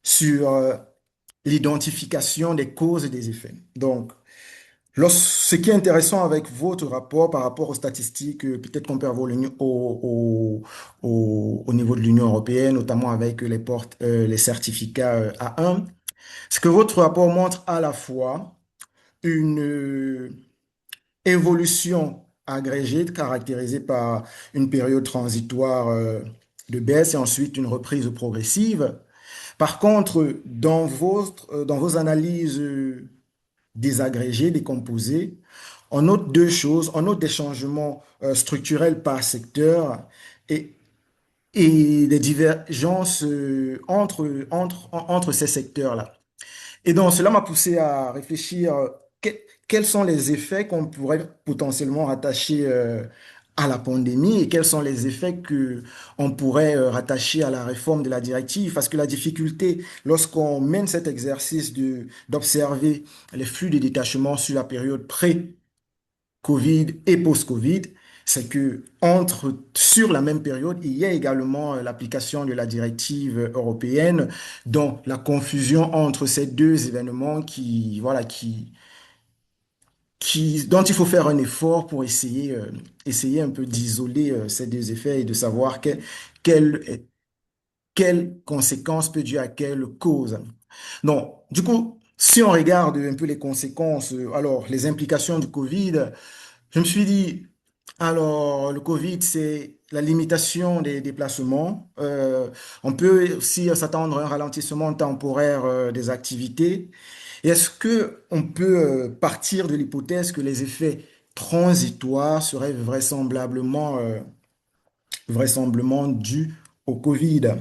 sur l'identification des causes et des effets. Donc, ce qui est intéressant avec votre rapport par rapport aux statistiques, peut-être qu'on peut avoir au niveau de l'Union européenne, notamment avec les certificats A1, c'est que votre rapport montre à la fois une évolution agrégée caractérisée par une période transitoire de baisse et ensuite une reprise progressive. Par contre, dans vos analyses désagrégées, décomposées, on note deux choses. On note des changements structurels par secteur et, et des divergences entre ces secteurs-là. Et donc, cela m'a poussé à réfléchir quels sont les effets qu'on pourrait potentiellement rattacher à la pandémie et quels sont les effets que on pourrait rattacher à la réforme de la directive. Parce que la difficulté, lorsqu'on mène cet exercice d'observer les flux de détachement sur la période pré-Covid et post-Covid, c'est que sur la même période, il y a également l'application de la directive européenne, dont la confusion entre ces deux événements voilà, dont il faut faire un effort pour essayer un peu d'isoler ces deux effets et de savoir quelle, quelle conséquence peut dû à quelle cause. Donc, du coup, si on regarde un peu les conséquences, alors les implications du Covid, je me suis dit, alors, le Covid, c'est la limitation des déplacements. On peut aussi s'attendre à un ralentissement temporaire des activités. Et est-ce que on peut partir de l'hypothèse que les effets transitoires seraient vraisemblablement dus au Covid?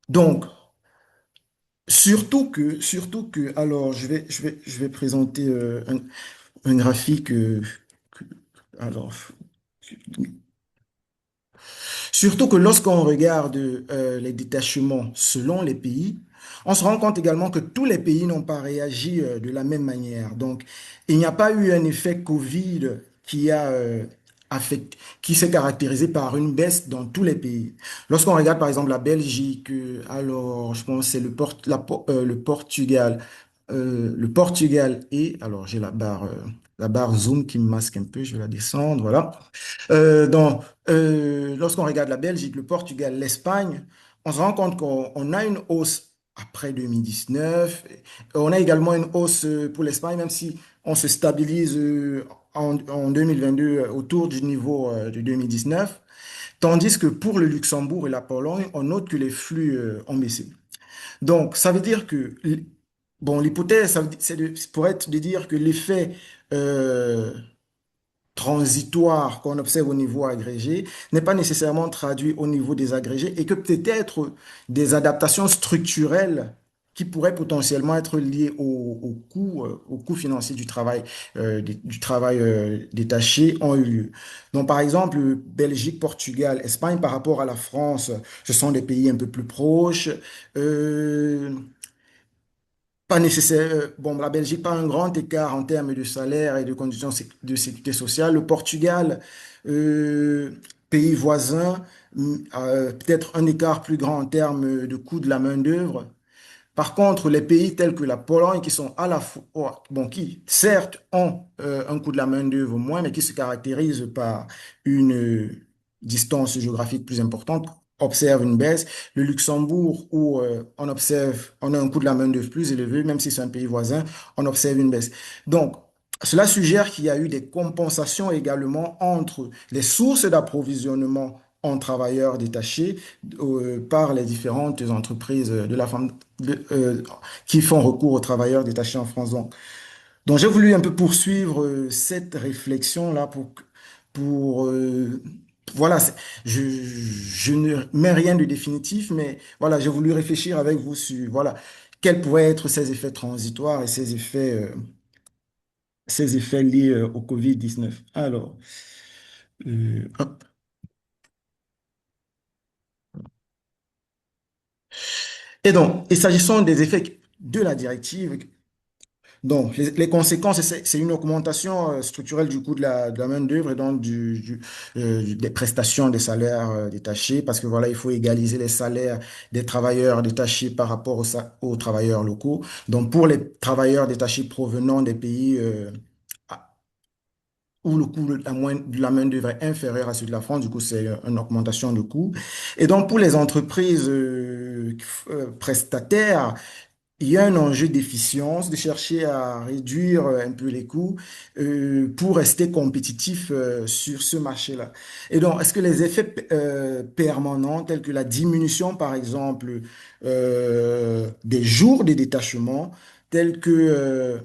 Donc, alors, je vais présenter un graphique. Que- alors, Surtout que lorsqu'on regarde les détachements selon les pays, on se rend compte également que tous les pays n'ont pas réagi de la même manière. Donc, il n'y a pas eu un effet Covid qui a qui s'est caractérisé par une baisse dans tous les pays. Lorsqu'on regarde par exemple la Belgique, alors je pense que c'est le Portugal, le Portugal et alors j'ai la barre zoom qui me masque un peu, je vais la descendre, voilà. Lorsqu'on regarde la Belgique, le Portugal, l'Espagne, on se rend compte qu'on a une hausse après 2019. On a également une hausse pour l'Espagne, même si on se stabilise en 2022 autour du niveau de 2019. Tandis que pour le Luxembourg et la Pologne, on note que les flux ont baissé. Donc, ça veut dire que, bon, l'hypothèse, pourrait être de dire que l'effet transitoire qu'on observe au niveau agrégé n'est pas nécessairement traduit au niveau des agrégés et que peut-être des adaptations structurelles qui pourraient potentiellement être liées au coût financier du travail détaché ont eu lieu. Donc, par exemple, Belgique, Portugal, Espagne, par rapport à la France, ce sont des pays un peu plus proches. Euh, Pas nécessaire. Bon, la Belgique, pas un grand écart en termes de salaire et de conditions de sécurité sociale. Le Portugal, euh, pays voisin, peut-être un écart plus grand en termes de coût de la main-d'œuvre. Par contre, les pays tels que la Pologne, qui sont à la fois, bon, qui certes ont un coût de la main-d'œuvre moins, mais qui se caractérisent par une distance géographique plus importante, observent une baisse. Le Luxembourg, où on a un coût de la main-d'œuvre plus élevé, même si c'est un pays voisin, on observe une baisse. Donc, cela suggère qu'il y a eu des compensations également entre les sources d'approvisionnement en travailleurs détachés par les différentes entreprises de la femme, qui font recours aux travailleurs détachés en France. Donc, j'ai voulu un peu poursuivre cette réflexion-là pour voilà, je ne mets rien de définitif, mais voilà, j'ai voulu réfléchir avec vous sur voilà, quels pourraient être ces effets transitoires et ces effets liés au Covid-19. Alors, hop. Et donc, et s'agissant des effets de la directive, donc, les conséquences, c'est une augmentation structurelle du coût de la main-d'œuvre et donc des prestations des salaires détachés, parce que voilà, il faut égaliser les salaires des travailleurs détachés par rapport aux travailleurs locaux. Donc, pour les travailleurs détachés provenant des pays où le coût de la main-d'œuvre est inférieur à celui de la France, du coup, c'est une augmentation de coût. Et donc, pour les entreprises prestataires, il y a un enjeu d'efficience, de chercher à réduire un peu les coûts pour rester compétitif sur ce marché-là. Et donc, est-ce que les effets permanents, tels que la diminution, par exemple, des jours de détachement, tels que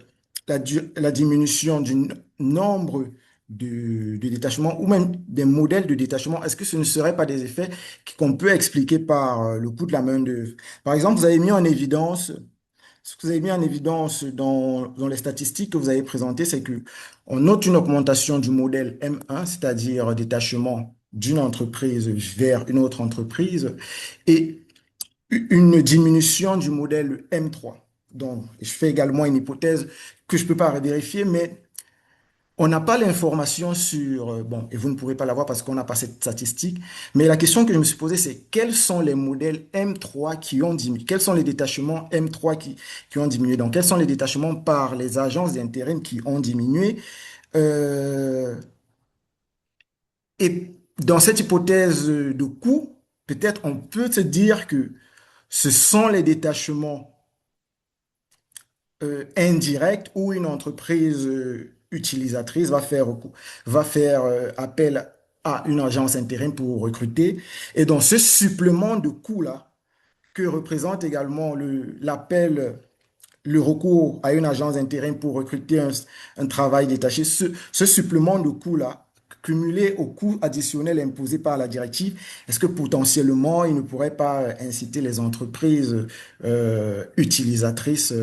la diminution du nombre de détachements ou même des modèles de détachement, est-ce que ce ne seraient pas des effets qu'on peut expliquer par le coût de la main-d'œuvre? Par exemple, vous avez mis en évidence ce que vous avez mis en évidence dans les statistiques que vous avez présentées, c'est que on note une augmentation du modèle M1, c'est-à-dire détachement d'une entreprise vers une autre entreprise, et une diminution du modèle M3. Donc, je fais également une hypothèse que je ne peux pas vérifier, mais on n'a pas l'information sur, bon, et vous ne pourrez pas l'avoir parce qu'on n'a pas cette statistique, mais la question que je me suis posée, c'est quels sont les modèles M3 qui ont diminué? Quels sont les détachements M3 qui ont diminué? Donc, quels sont les détachements par les agences d'intérim qui ont diminué? Euh, et dans cette hypothèse de coût, peut-être on peut se dire que ce sont les détachements indirect où une entreprise utilisatrice va faire appel à une agence intérim pour recruter. Et donc, ce supplément de coût-là, que représente également le recours à une agence d'intérim pour recruter un travail détaché, ce supplément de coût-là, cumulé au coût additionnel imposé par la directive, est-ce que potentiellement, il ne pourrait pas inciter les entreprises utilisatrices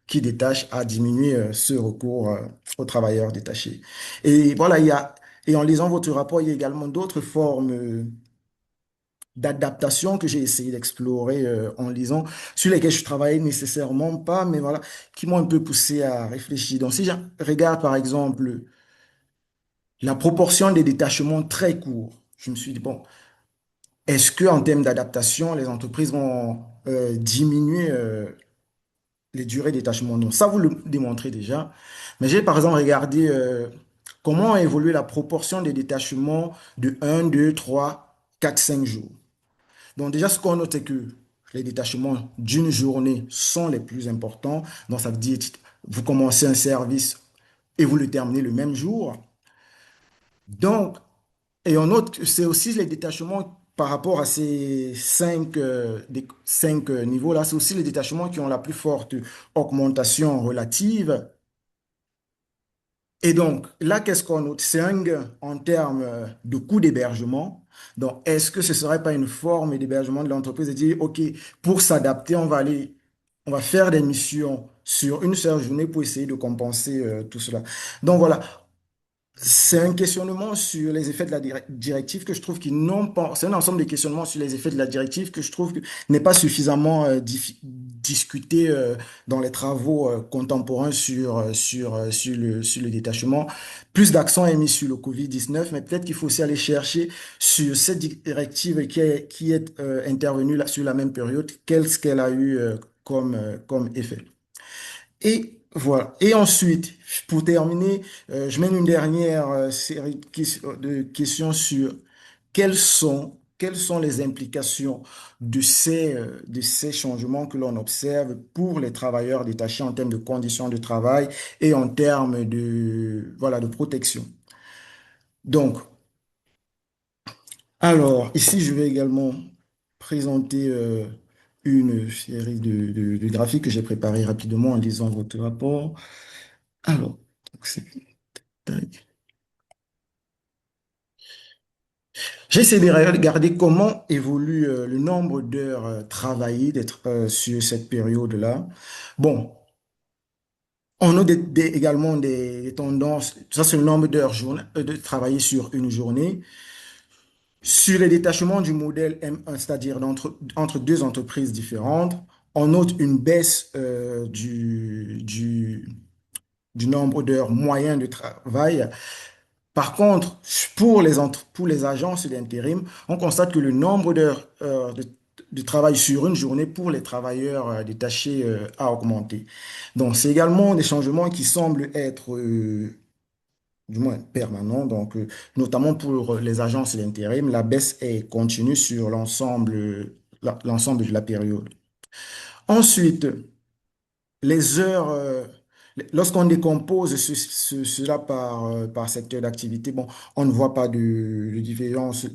qui détachent à diminuer ce recours aux travailleurs détachés? Et voilà, et en lisant votre rapport, il y a également d'autres formes d'adaptation que j'ai essayé d'explorer en lisant, sur lesquelles je travaillais nécessairement pas, mais voilà, qui m'ont un peu poussé à réfléchir. Donc, si je regarde par exemple la proportion des détachements très courts, je me suis dit, bon, est-ce que en termes d'adaptation, les entreprises vont diminuer les durées de détachement? Donc, ça, vous le démontrez déjà. Mais j'ai par exemple regardé comment a évolué la proportion des détachements de 1, 2, 3, 4, 5 jours. Donc déjà, ce qu'on note, c'est que les détachements d'une journée sont les plus importants. Donc ça veut dire, vous commencez un service et vous le terminez le même jour. Donc, et on note que c'est aussi les détachements par rapport à ces cinq niveaux-là, c'est aussi les détachements qui ont la plus forte augmentation relative. Et donc, là, qu'est-ce qu'on note? C'est un gain en termes de coût d'hébergement. Donc, est-ce que ce ne serait pas une forme d'hébergement de l'entreprise de dire, OK, pour s'adapter, on va faire des missions sur une seule journée pour essayer de compenser tout cela. Donc, voilà, c'est un questionnement sur les effets de la directive que je trouve qu'ils n'ont pas. C'est un ensemble de questionnements sur les effets de la directive que je trouve que n'est pas suffisamment discuté dans les travaux contemporains sur le détachement. Plus d'accent est mis sur le Covid-19, mais peut-être qu'il faut aussi aller chercher sur cette directive qui est intervenue là, sur la même période, qu'est-ce qu'elle a eu comme effet. Et voilà. Et ensuite, pour terminer, je mène une dernière série de questions sur quelles sont les implications de ces changements que l'on observe pour les travailleurs détachés en termes de conditions de travail et en termes voilà, de protection. Donc, alors, ici, je vais également présenter une série de graphiques que j'ai préparés rapidement en lisant votre rapport. Alors, donc tac. J'ai essayé de regarder comment évolue le nombre d'heures travaillées sur cette période-là. Bon, on note également des tendances. Ça, c'est le nombre d'heures de travailler sur une journée. Sur les détachements du modèle M1, c'est-à-dire entre deux entreprises différentes, on note une baisse du nombre d'heures moyennes de travail. Par contre, pour les agences d'intérim, on constate que le nombre d'heures de travail sur une journée pour les travailleurs détachés a augmenté. Donc, c'est également des changements qui semblent être du moins permanents. Donc, notamment pour les agences d'intérim, la baisse est continue sur l'ensemble de la période. Ensuite, les heures, lorsqu'on décompose cela par secteur d'activité, bon, on ne voit pas de divergence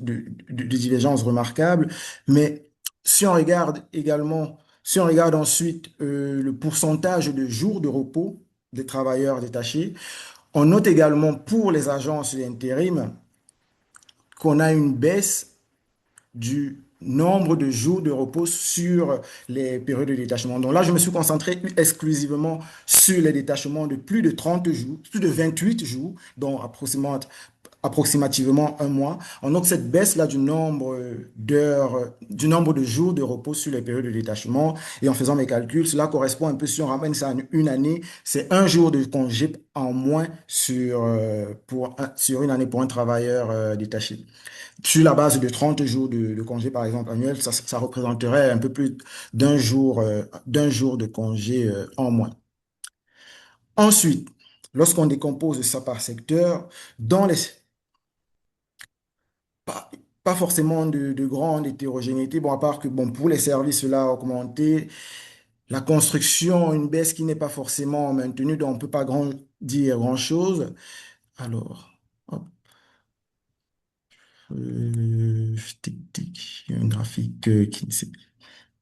remarquable, mais si on regarde également, si on regarde ensuite le pourcentage de jours de repos des travailleurs détachés, on note également pour les agences d'intérim qu'on a une baisse du nombre de jours de repos sur les périodes de détachement. Donc là, je me suis concentré exclusivement sur les détachements de plus de 30 jours, plus de 28 jours, dont approximativement un mois. On note cette baisse-là du nombre d'heures, du nombre de jours de repos sur les périodes de détachement. Et en faisant mes calculs, cela correspond un peu, si on ramène ça à une année, c'est un jour de congé en moins sur une année pour un travailleur détaché. Sur la base de 30 jours de congé, par exemple, annuel, ça représenterait un peu plus d'un jour de congé en moins. Ensuite, lorsqu'on décompose ça par secteur, dans les, pas, pas forcément de grande hétérogénéité, bon, à part que bon, pour les services, cela a augmenté. La construction, une baisse qui n'est pas forcément maintenue, donc on ne peut pas dire grand-chose. Alors, hop, tic, il y a un graphique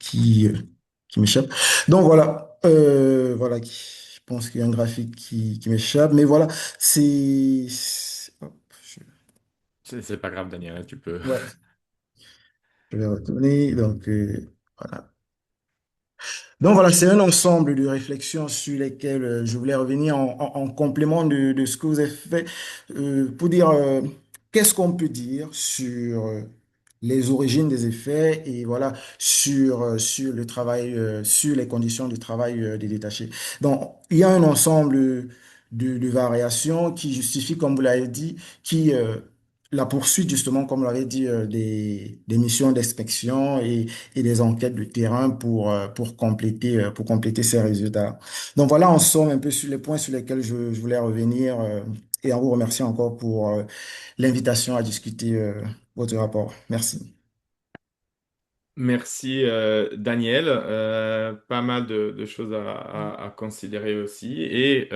qui, euh, qui m'échappe. Donc voilà, je pense qu'il y a un graphique qui m'échappe, mais voilà, hop, C'est pas grave, Daniel, hein, tu peux. ouais, je vais retourner, donc voilà. Donc voilà, c'est un ensemble de réflexions sur lesquelles je voulais revenir en complément de ce que vous avez fait pour dire qu'est-ce qu'on peut dire sur les origines des effets et voilà sur le travail, sur les conditions de travail des détachés. Donc il y a un ensemble de variations qui justifient, comme vous l'avez dit, qui la poursuite justement, comme vous l'avez dit, des missions d'inspection et des enquêtes de terrain pour compléter ces résultats. Donc voilà, en somme, un peu sur les points sur lesquels je voulais revenir et en vous remerciant encore pour l'invitation à discuter votre rapport. Merci. Merci Daniel. Pas mal de choses à considérer aussi. Et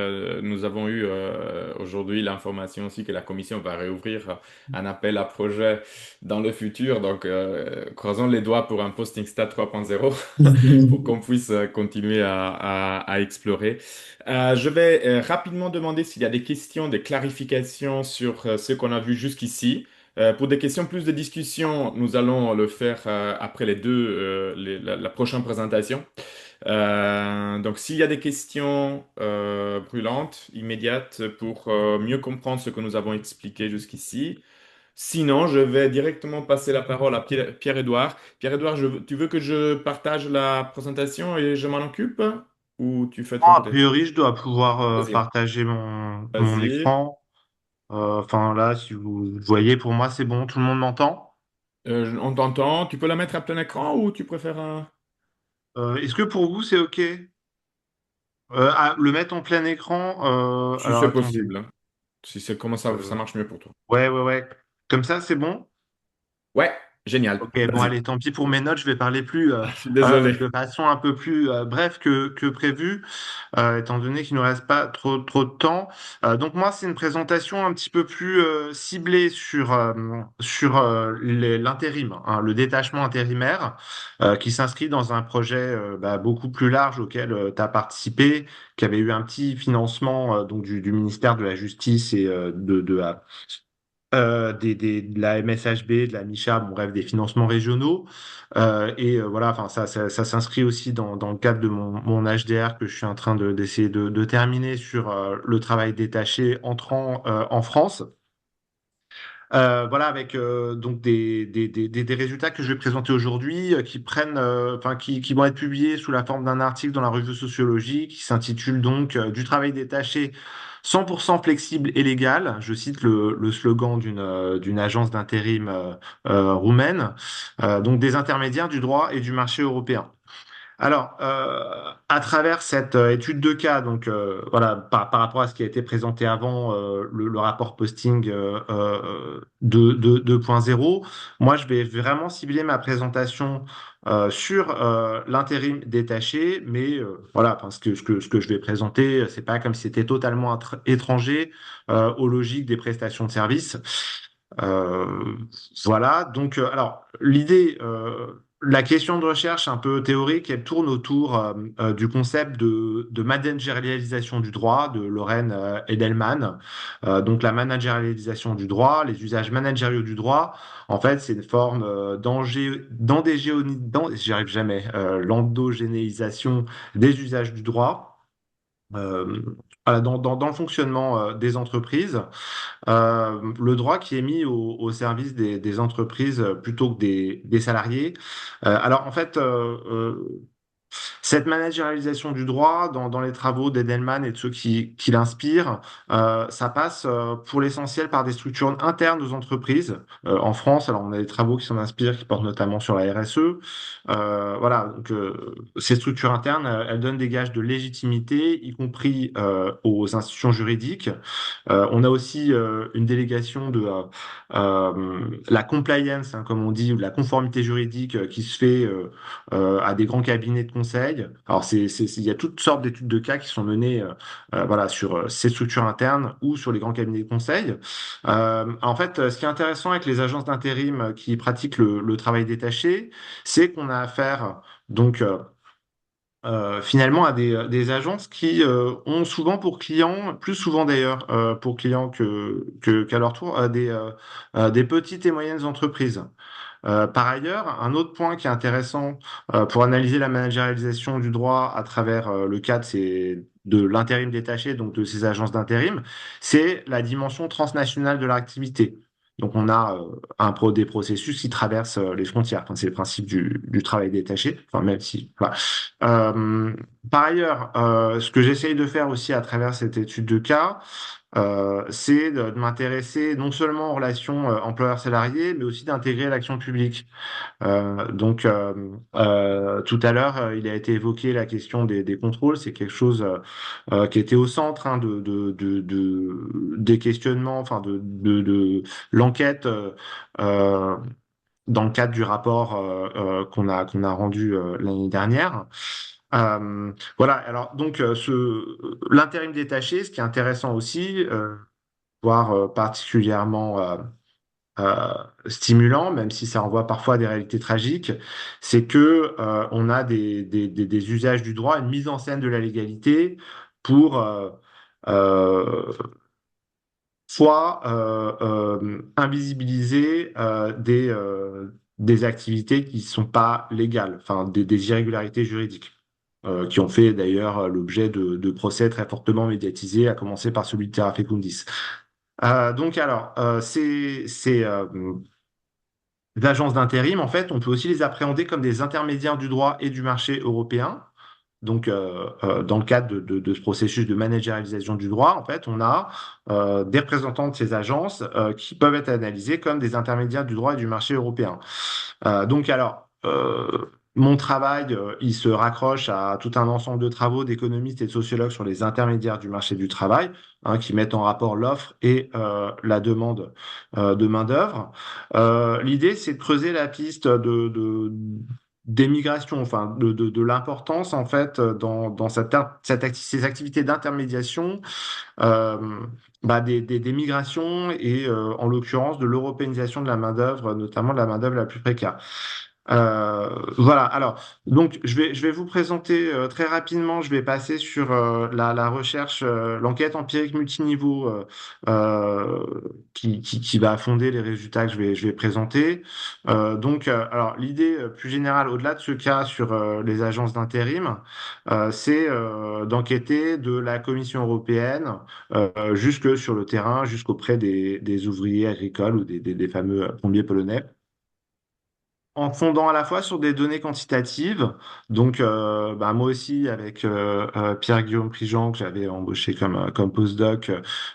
nous avons eu aujourd'hui l'information aussi que la commission va réouvrir un appel à projet dans le futur. Donc, croisons les doigts pour un posting stat 3.0 pour qu'on puisse continuer à explorer. Je vais rapidement demander s'il y a des questions, des clarifications sur ce qu'on a vu jusqu'ici. Pour des questions plus de discussion, nous allons le faire après la prochaine présentation. Donc, s'il y a des questions brûlantes, immédiates, pour mieux comprendre ce que nous avons expliqué jusqu'ici. Sinon, je vais directement passer la parole à Pierre-Édouard. Pierre-Édouard, tu veux que je partage la présentation et je m'en occupe? Ou tu fais de ton A côté? priori, je dois pouvoir Vas-y. partager mon Vas-y. écran. Enfin, là, si vous voyez, pour moi, c'est bon, tout le monde m'entend? On t'entend. Tu peux la mettre à plein écran ou tu préfères un... Est-ce que pour vous c'est OK? Le mettre en plein écran, Si alors c'est attendez. possible, hein. Si c'est comment ça Euh, marche mieux pour toi. ouais, ouais, ouais. Comme ça, c'est bon? Ouais, génial. Ok, bon, Vas-y. allez, tant pis pour mes notes, je vais parler plus Je suis désolé. de façon un peu plus brève que prévu, étant donné qu'il ne nous reste pas trop de temps. Donc moi, c'est une présentation un petit peu plus ciblée sur l'intérim, hein, le détachement intérimaire, qui s'inscrit dans un projet beaucoup plus large auquel tu as participé, qui avait eu un petit financement donc du ministère de la Justice et de la MSHB, de la MICHA, bon, bref, des financements régionaux. Voilà, enfin, ça s'inscrit aussi dans le cadre de mon HDR que je suis en train d'essayer de terminer sur le travail détaché entrant en France. Voilà, avec donc des résultats que je vais présenter aujourd'hui, qui prennent, enfin, qui vont être publiés sous la forme d'un article dans la revue Sociologie, qui s'intitule donc Du travail détaché 100% flexible et légal. Je cite le slogan d'une agence d'intérim roumaine, donc des intermédiaires du droit et du marché européen. Alors, à travers cette étude de cas, donc voilà, par rapport à ce qui a été présenté avant, le rapport posting 2.0, moi, je vais vraiment cibler ma présentation sur l'intérim détaché, mais voilà, parce que ce que je vais présenter, c'est pas comme si c'était totalement étranger aux logiques des prestations de services. Euh, voilà, donc alors l'idée, la question de recherche un peu théorique, elle tourne autour du concept de managérialisation du droit de Lorraine Edelman. Donc la managérialisation du droit, les usages managériaux du droit, en fait, c'est une forme j'y arrive jamais, l'endogénéisation des usages du droit. Euh, voilà, dans le fonctionnement des entreprises. Le droit qui est mis au service des entreprises plutôt que des salariés. Alors en fait, cette managérialisation du droit dans les travaux d'Edelman et de ceux qui l'inspirent, ça passe pour l'essentiel par des structures internes aux entreprises. En France, alors on a des travaux qui s'en inspirent, qui portent notamment sur la RSE. Voilà, donc ces structures internes, elles donnent des gages de légitimité, y compris aux institutions juridiques. On a aussi une délégation de la compliance, hein, comme on dit, ou de la conformité juridique qui se fait à des grands cabinets de conseil. Alors, il y a toutes sortes d'études de cas qui sont menées voilà, sur ces structures internes ou sur les grands cabinets de conseil. En fait, ce qui est intéressant avec les agences d'intérim qui pratiquent le travail détaché, c'est qu'on a affaire donc finalement à des agences qui ont souvent pour clients, plus souvent d'ailleurs pour clients qu'à leur tour, des petites et moyennes entreprises. Par ailleurs, un autre point qui est intéressant pour analyser la managérialisation du droit à travers le cadre de l'intérim détaché, donc de ces agences d'intérim, c'est la dimension transnationale de l'activité. Donc on a des processus qui traversent les frontières. Enfin, c'est le principe du travail détaché. Enfin, même si, voilà. Euh, Par ailleurs, ce que j'essaye de faire aussi à travers cette étude de cas, c'est de m'intéresser non seulement aux relations employeur-salarié, mais aussi d'intégrer l'action publique. Tout à l'heure, il a été évoqué la question des contrôles. C'est quelque chose qui était au centre hein, des questionnements, enfin de l'enquête euh, dans le cadre du rapport qu'on a rendu l'année dernière. Voilà. Alors donc l'intérim détaché, ce qui est intéressant aussi, voire particulièrement stimulant, même si ça renvoie parfois à des réalités tragiques, c'est que on a des usages du droit, une mise en scène de la légalité pour euh, soit invisibiliser des activités qui sont pas légales, enfin des irrégularités juridiques. Qui ont fait d'ailleurs l'objet de procès très fortement médiatisés, à commencer par celui de Terra Fecundis. Donc alors, les agences d'intérim, en fait, on peut aussi les appréhender comme des intermédiaires du droit et du marché européen. Donc, dans le cadre de ce processus de managérialisation du droit, en fait, on a des représentants de ces agences qui peuvent être analysés comme des intermédiaires du droit et du marché européen. Donc, alors, mon travail, il se raccroche à tout un ensemble de travaux d'économistes et de sociologues sur les intermédiaires du marché du travail, hein, qui mettent en rapport l'offre et la demande de main-d'œuvre. L'idée, c'est de creuser la piste des migrations, enfin de l'importance en fait dans ces activités d'intermédiation, euh, des migrations et en l'occurrence de l'européanisation de la main-d'œuvre, notamment de la main-d'œuvre la plus précaire. Voilà. Alors, donc, je vais vous présenter très rapidement. Je vais passer sur la recherche, l'enquête empirique multiniveau euh, qui va fonder les résultats que je vais présenter. Alors, l'idée plus générale, au-delà de ce cas sur les agences d'intérim, c'est d'enquêter de la Commission européenne jusque sur le terrain, jusqu'auprès des ouvriers agricoles ou des fameux plombiers polonais en fondant à la fois sur des données quantitatives. Donc, moi aussi, avec Pierre-Guillaume Prigent, que j'avais embauché comme postdoc,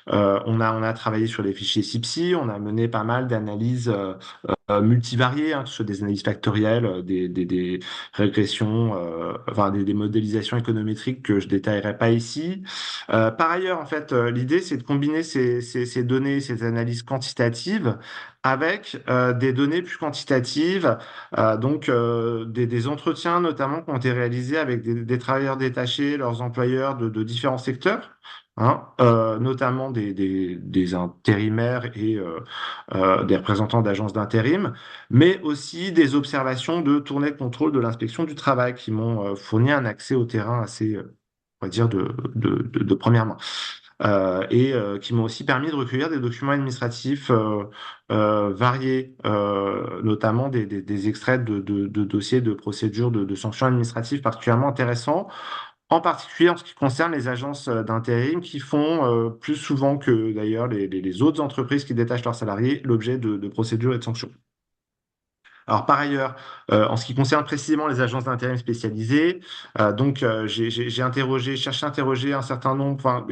on a travaillé sur les fichiers SIPSI, on a mené pas mal d'analyses multivariées, hein, que ce soit des analyses factorielles, des régressions, des modélisations économétriques que je détaillerai pas ici. Par ailleurs, en fait, l'idée, c'est de combiner ces données, ces analyses quantitatives avec des données plus quantitatives, des entretiens notamment qui ont été réalisés avec des travailleurs détachés, leurs employeurs de différents secteurs, hein, notamment des intérimaires et des représentants d'agences d'intérim, mais aussi des observations de tournée de contrôle de l'inspection du travail qui m'ont fourni un accès au terrain assez, on va dire, de première main. Qui m'ont aussi permis de recueillir des documents administratifs variés, notamment des extraits de dossiers de procédures de sanctions administratives particulièrement intéressants, en particulier en ce qui concerne les agences d'intérim qui font plus souvent que d'ailleurs les autres entreprises qui détachent leurs salariés l'objet de procédures et de sanctions. Alors par ailleurs, en ce qui concerne précisément les agences d'intérim spécialisées, j'ai interrogé, cherché à interroger un certain nombre,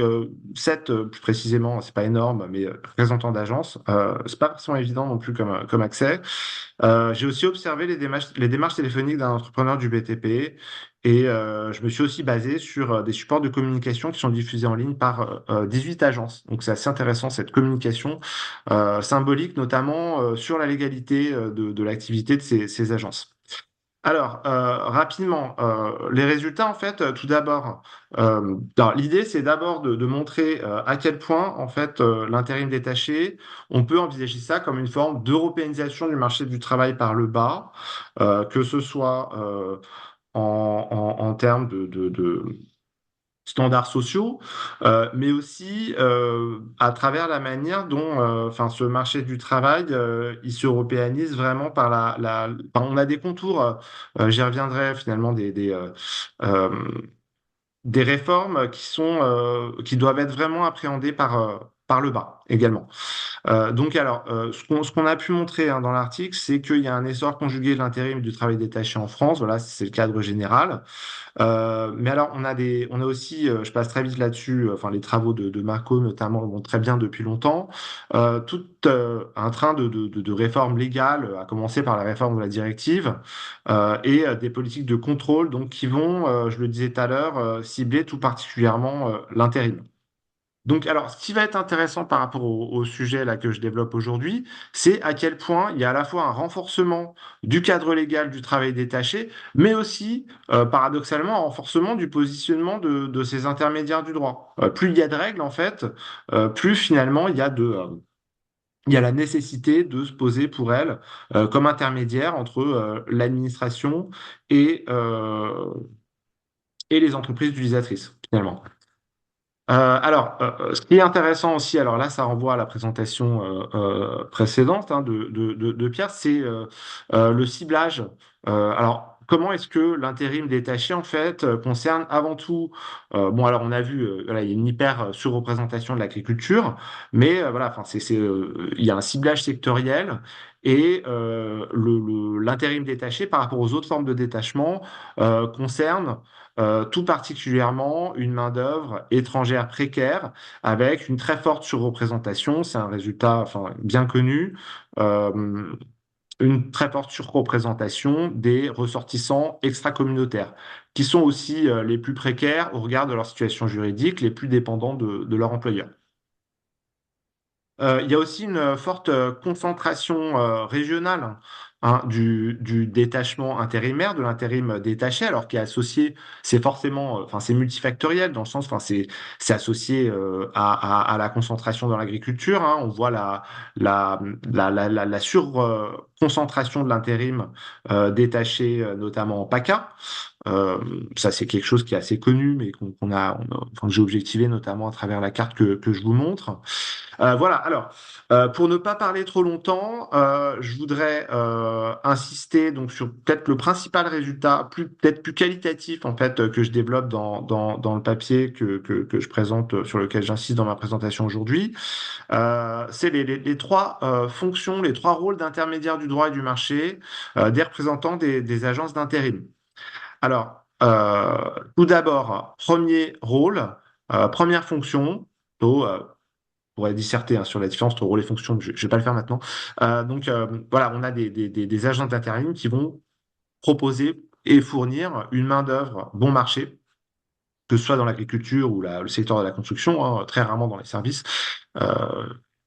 7 plus précisément, c'est pas énorme, mais représentants d'agences. C'est pas forcément évident non plus comme accès. J'ai aussi observé les démarches téléphoniques d'un entrepreneur du BTP et je me suis aussi basé sur des supports de communication qui sont diffusés en ligne par 18 agences. Donc c'est assez intéressant cette communication symbolique, notamment sur la légalité de l'activité de ces agences. Alors, rapidement, les résultats, en fait, tout d'abord, l'idée, c'est d'abord de montrer à quel point, en fait, l'intérim détaché, on peut envisager ça comme une forme d'européanisation du marché du travail par le bas, que ce soit en termes de standards sociaux, mais aussi à travers la manière dont ce marché du travail il s'européanise vraiment par on a des contours, j'y reviendrai finalement euh, des réformes qui doivent être vraiment appréhendées par le bas également. Ce qu'on a pu montrer hein, dans l'article, c'est qu'il y a un essor conjugué de l'intérim et du travail détaché en France. Voilà, c'est le cadre général. Mais alors, on a aussi, je passe très vite là-dessus, les travaux de Marco notamment le montrent très bien depuis longtemps, tout un train de réformes légales, à commencer par la réforme de la directive, des politiques de contrôle, donc qui vont, je le disais tout à l'heure, cibler tout particulièrement l'intérim. Donc, alors, ce qui va être intéressant par rapport au sujet là que je développe aujourd'hui, c'est à quel point il y a à la fois un renforcement du cadre légal du travail détaché, mais aussi, paradoxalement, un renforcement du positionnement de ces intermédiaires du droit. Plus il y a de règles, en fait, plus finalement il y a la nécessité de se poser pour elles comme intermédiaire entre l'administration et les entreprises utilisatrices, finalement. Ce qui est intéressant aussi, alors là, ça renvoie à la présentation précédente hein, de Pierre, c'est le ciblage. Comment est-ce que l'intérim détaché, en fait, concerne avant tout, alors on a vu, voilà, il y a une hyper surreprésentation de l'agriculture, mais voilà, il y a un ciblage sectoriel et l'intérim détaché par rapport aux autres formes de détachement concerne tout particulièrement une main-d'œuvre étrangère précaire avec une très forte surreprésentation. C'est un résultat bien connu. Euh, une très forte surreprésentation des ressortissants extra-communautaires, qui sont aussi les plus précaires au regard de leur situation juridique, les plus dépendants de leur employeur. Il y a aussi une forte concentration régionale hein, du détachement intérimaire, de l'intérim détaché, alors qui est associé, c'est forcément, enfin c'est multifactoriel dans le sens, enfin c'est associé à la concentration dans l'agriculture. Hein. On voit la surconcentration de l'intérim détaché, notamment en PACA. Euh, Ça, c'est quelque chose qui est assez connu, mais enfin, que j'ai objectivé notamment à travers la carte que je vous montre. Voilà, alors, pour ne pas parler trop longtemps, je voudrais insister donc sur peut-être le principal résultat, peut-être plus qualitatif en fait, que je développe dans le papier que je présente, sur lequel j'insiste dans ma présentation aujourd'hui. C'est les trois fonctions, les trois rôles d'intermédiaire du droit et du marché des représentants des agences d'intérim. Alors, tout d'abord, premier rôle, première fonction, plutôt, on pourrait disserter hein, sur la différence entre rôle et fonction, je ne vais pas le faire maintenant. Voilà, on a des agents d'intérim qui vont proposer et fournir une main-d'œuvre bon marché, que ce soit dans l'agriculture ou le secteur de la construction, hein, très rarement dans les services,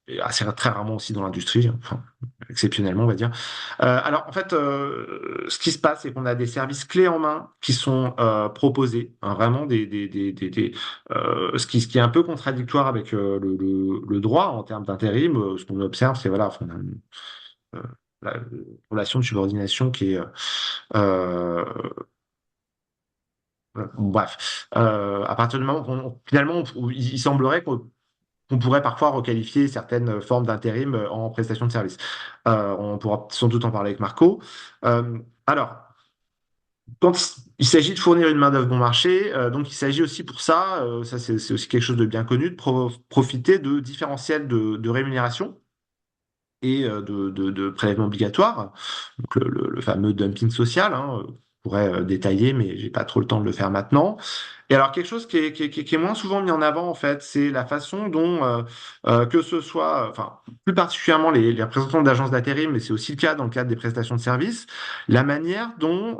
et assez très rarement aussi dans l'industrie, enfin, exceptionnellement, on va dire. Alors, en fait, ce qui se passe, c'est qu'on a des services clés en main qui sont proposés, hein, vraiment ce qui est un peu contradictoire avec le droit en termes d'intérim. Ce qu'on observe, c'est voilà, on a euh, la relation de subordination qui est bref, à partir du moment où finalement, il semblerait qu'on pourrait parfois requalifier certaines formes d'intérim en prestation de service. On pourra sans doute en parler avec Marco. Alors, quand il s'agit de fournir une main-d'œuvre bon marché, donc il s'agit aussi pour ça, ça c'est aussi quelque chose de bien connu, de profiter de différentiels de rémunération et de prélèvements obligatoires, donc le fameux dumping social, hein, je pourrais détailler, mais j'ai pas trop le temps de le faire maintenant. Et alors quelque chose qui est moins souvent mis en avant en fait, c'est la façon dont que ce soit, enfin plus particulièrement les représentants d'agences d'intérim, mais c'est aussi le cas dans le cadre des prestations de services, la manière dont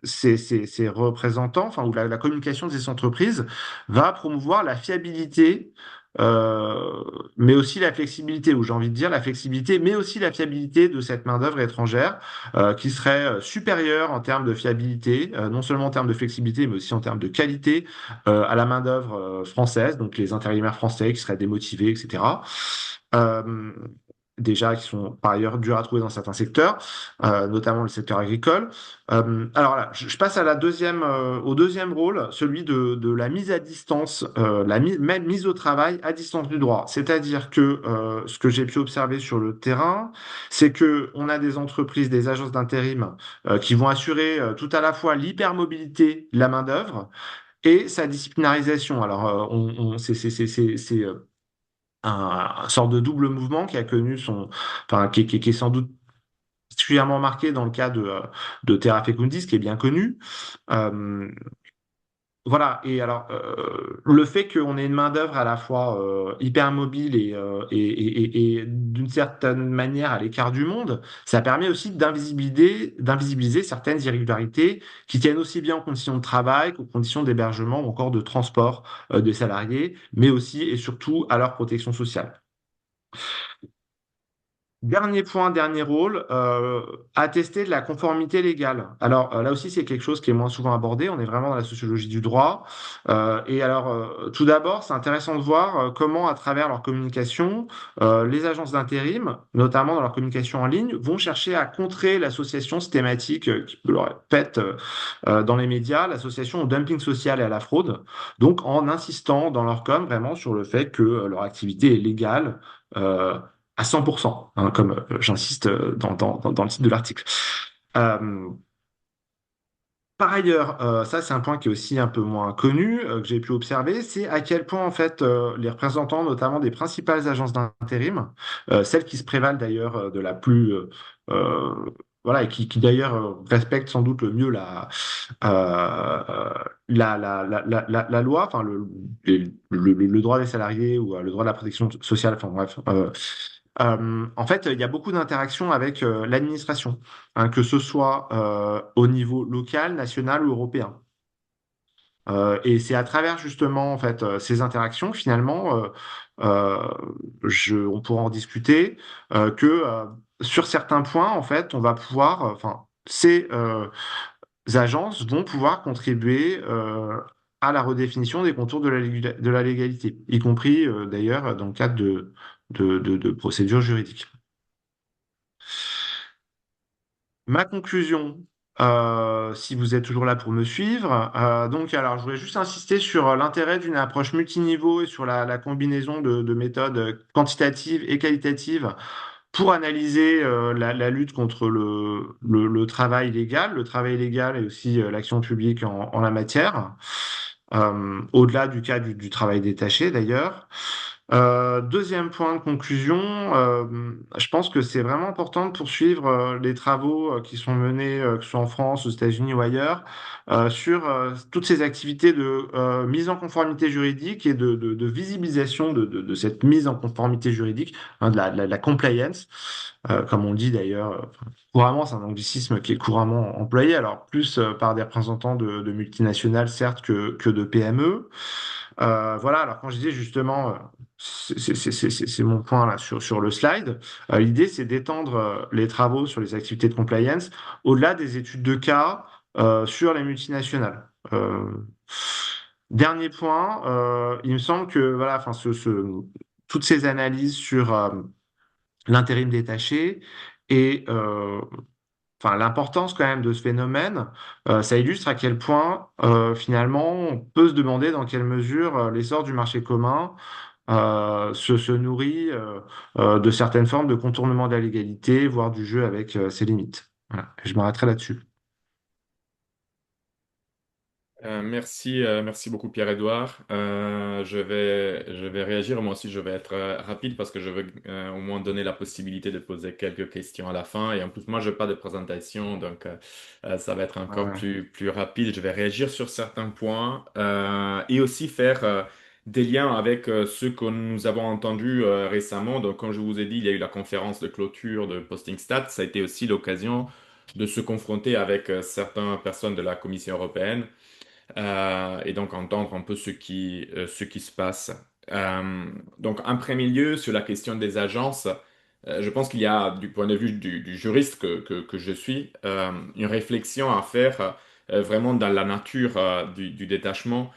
ces représentants, enfin ou la communication de ces entreprises va promouvoir la fiabilité euh, mais aussi la flexibilité, ou j'ai envie de dire la flexibilité, mais aussi la fiabilité de cette main-d'œuvre étrangère, qui serait supérieure en termes de fiabilité, non seulement en termes de flexibilité, mais aussi en termes de qualité, à la main-d'œuvre française, donc les intérimaires français qui seraient démotivés, etc. Euh, Déjà qui sont par ailleurs durs à trouver dans certains secteurs, notamment le secteur agricole. Alors là, je passe à au deuxième rôle, celui de la mise à distance, même mise au travail à distance du droit. C'est-à-dire que ce que j'ai pu observer sur le terrain, c'est que on a des entreprises, des agences d'intérim qui vont assurer tout à la fois l'hypermobilité de la main-d'œuvre et sa disciplinarisation. Alors, c'est un sorte de double mouvement qui a connu enfin, qui est sans doute particulièrement marqué dans le cas de Terra Fecundis, qui est bien connu. Euh, voilà, et alors le fait qu'on ait une main-d'œuvre à la fois hyper mobile et d'une certaine manière à l'écart du monde, ça permet aussi d'invisibiliser certaines irrégularités qui tiennent aussi bien aux conditions de travail qu'aux conditions d'hébergement ou encore de transport des salariés, mais aussi et surtout à leur protection sociale. Dernier point, dernier rôle, attester de la conformité légale. Alors là aussi, c'est quelque chose qui est moins souvent abordé. On est vraiment dans la sociologie du droit. Et alors, tout d'abord, c'est intéressant de voir comment, à travers leur communication, les agences d'intérim, notamment dans leur communication en ligne, vont chercher à contrer l'association systématique qui peut leur être faite dans les médias, l'association au dumping social et à la fraude. Donc, en insistant dans leur com vraiment sur le fait que leur activité est légale. À 100%, hein, comme j'insiste dans le titre de l'article. Euh, Par ailleurs, ça c'est un point qui est aussi un peu moins connu, que j'ai pu observer, c'est à quel point en fait les représentants notamment des principales agences d'intérim, celles qui se prévalent d'ailleurs de la plus euh, voilà et qui d'ailleurs respectent sans doute le mieux la loi, enfin le droit des salariés ou le droit de la protection sociale, enfin bref, En fait, il y a beaucoup d'interactions avec l'administration, hein, que ce soit au niveau local, national ou européen. Et c'est à travers justement en fait ces interactions finalement, euh, on pourra en discuter, que sur certains points en fait on va pouvoir, enfin ces agences vont pouvoir contribuer à la redéfinition des contours de de la légalité, y compris d'ailleurs dans le cadre de procédures juridiques. Ma conclusion, si vous êtes toujours là pour me suivre, donc alors je voulais juste insister sur l'intérêt d'une approche multiniveau et sur la combinaison de méthodes quantitatives et qualitatives pour analyser la lutte contre le travail illégal, le travail illégal et aussi l'action publique en la matière, au-delà du cas du travail détaché d'ailleurs. Deuxième point de conclusion, je pense que c'est vraiment important de poursuivre les travaux qui sont menés, que ce soit en France, aux États-Unis ou ailleurs, sur toutes ces activités de mise en conformité juridique et de visibilisation de cette mise en conformité juridique, hein, de la compliance, comme on dit d'ailleurs. Couramment, c'est un anglicisme qui est couramment employé, alors plus par des représentants de multinationales, certes, que de PME. Voilà, alors quand je disais justement, c'est mon point là sur le slide, l'idée c'est d'étendre les travaux sur les activités de compliance au-delà des études de cas sur les multinationales. Dernier point, il me semble que voilà, enfin, toutes ces analyses sur l'intérim détaché et enfin, l'importance quand même de ce phénomène, ça illustre à quel point finalement on peut se demander dans quelle mesure l'essor du marché commun se nourrit de certaines formes de contournement de la légalité, voire du jeu avec ses limites. Voilà. Et je m'arrêterai là-dessus. Merci beaucoup Pierre-Édouard. Je vais réagir, moi aussi je vais être rapide parce que je veux au moins donner la possibilité de poser quelques questions à la fin. Et en plus, moi je n'ai pas de présentation, donc ça va être encore Ouais. plus rapide. Je vais réagir sur certains points et aussi faire des liens avec ceux que nous avons entendus récemment. Donc comme je vous ai dit, il y a eu la conférence de clôture de Posting Stat. Ça a été aussi l'occasion de se confronter avec certaines personnes de la Commission européenne et donc entendre un peu ce qui se passe. Euh, donc, en premier lieu, sur la question des agences, je pense qu'il y a, du point de vue du juriste que je suis, une réflexion à faire vraiment dans la nature du détachement.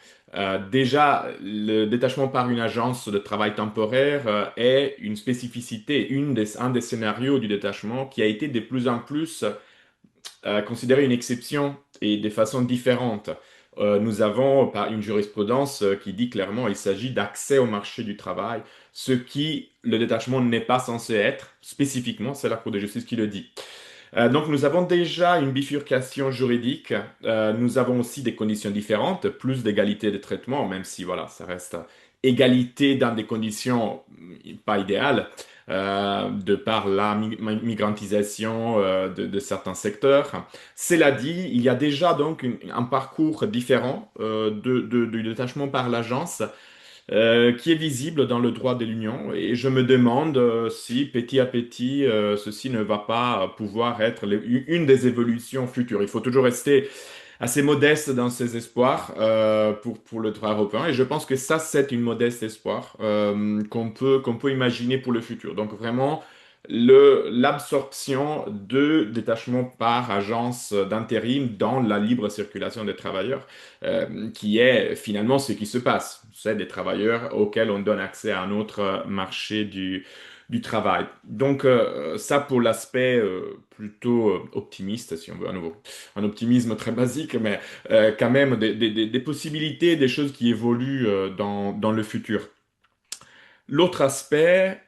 Déjà, le détachement par une agence de travail temporaire est une spécificité, un des scénarios du détachement qui a été de plus en plus considérer une exception et de façon différente. Nous avons pas une jurisprudence qui dit clairement qu'il s'agit d'accès au marché du travail, ce qui le détachement n'est pas censé être spécifiquement, c'est la Cour de justice qui le dit. Donc nous avons déjà une bifurcation juridique. Nous avons aussi des conditions différentes, plus d'égalité de traitement, même si voilà, ça reste égalité dans des conditions pas idéales, de par la migrantisation de certains secteurs. Cela dit, il y a déjà donc un parcours différent du détachement par l'agence qui est visible dans le droit de l'Union. Et je me demande si petit à petit, ceci ne va pas pouvoir être une des évolutions futures. Il faut toujours rester assez modeste dans ses espoirs pour le droit européen. Et je pense que ça, c'est une modeste espoir qu'on peut imaginer pour le futur. Donc vraiment, l'absorption de détachement par agence d'intérim dans la libre circulation des travailleurs, qui est finalement ce qui se passe. C'est des travailleurs auxquels on donne accès à un autre marché du travail. Donc ça pour l'aspect plutôt optimiste, si on veut à nouveau. Un optimisme très basique, mais quand même des possibilités, des choses qui évoluent dans le futur. L'autre aspect,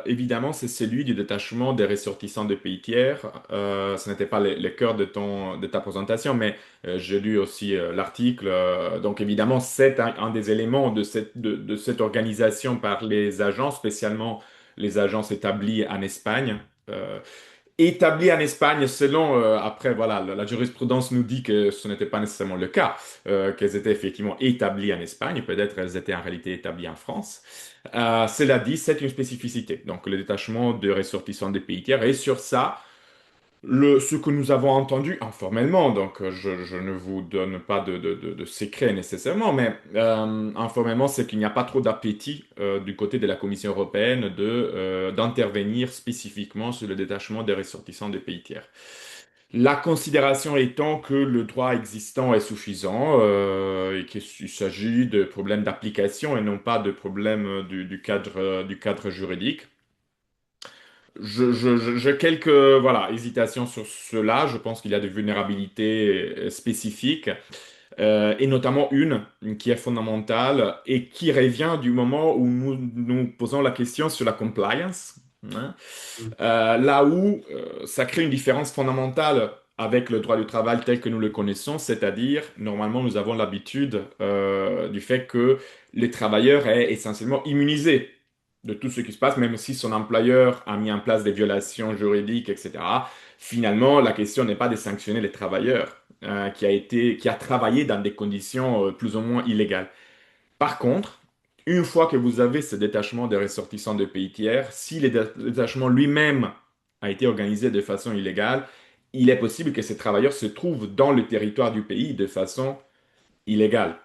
évidemment, c'est celui du détachement des ressortissants de pays tiers. Ce n'était pas le cœur de ta présentation, mais j'ai lu aussi l'article. Donc, évidemment, c'est un des éléments de cette organisation par les agents, spécialement les agences établies en Espagne. établis en Espagne selon, après, voilà, la jurisprudence nous dit que ce n'était pas nécessairement le cas, qu'elles étaient effectivement établies en Espagne, peut-être elles étaient en réalité établies en France. Cela dit, c'est une spécificité, donc le détachement de ressortissants des pays tiers, et sur ça, ce que nous avons entendu informellement, donc je ne vous donne pas de secret nécessairement, mais informellement, c'est qu'il n'y a pas trop d'appétit du côté de la Commission européenne d'intervenir spécifiquement sur le détachement des ressortissants des pays tiers. La considération étant que le droit existant est suffisant et qu'il s'agit de problèmes d'application et non pas de problèmes du cadre juridique. J'ai quelques voilà, hésitations sur cela. Je pense qu'il y a des vulnérabilités spécifiques, et notamment une qui est fondamentale et qui revient du moment où nous nous posons la question sur la compliance, hein. Mm. Là où ça crée une différence fondamentale avec le droit du travail tel que nous le connaissons, c'est-à-dire, normalement, nous avons l'habitude du fait que les travailleurs est essentiellement immunisé de tout ce qui se passe, même si son employeur a mis en place des violations juridiques, etc. Finalement, la question n'est pas de sanctionner les travailleurs qui a travaillé dans des conditions plus ou moins illégales. Par contre, une fois que vous avez ce détachement des ressortissants de pays tiers, si le détachement lui-même a été organisé de façon illégale, il est possible que ces travailleurs se trouvent dans le territoire du pays de façon illégale.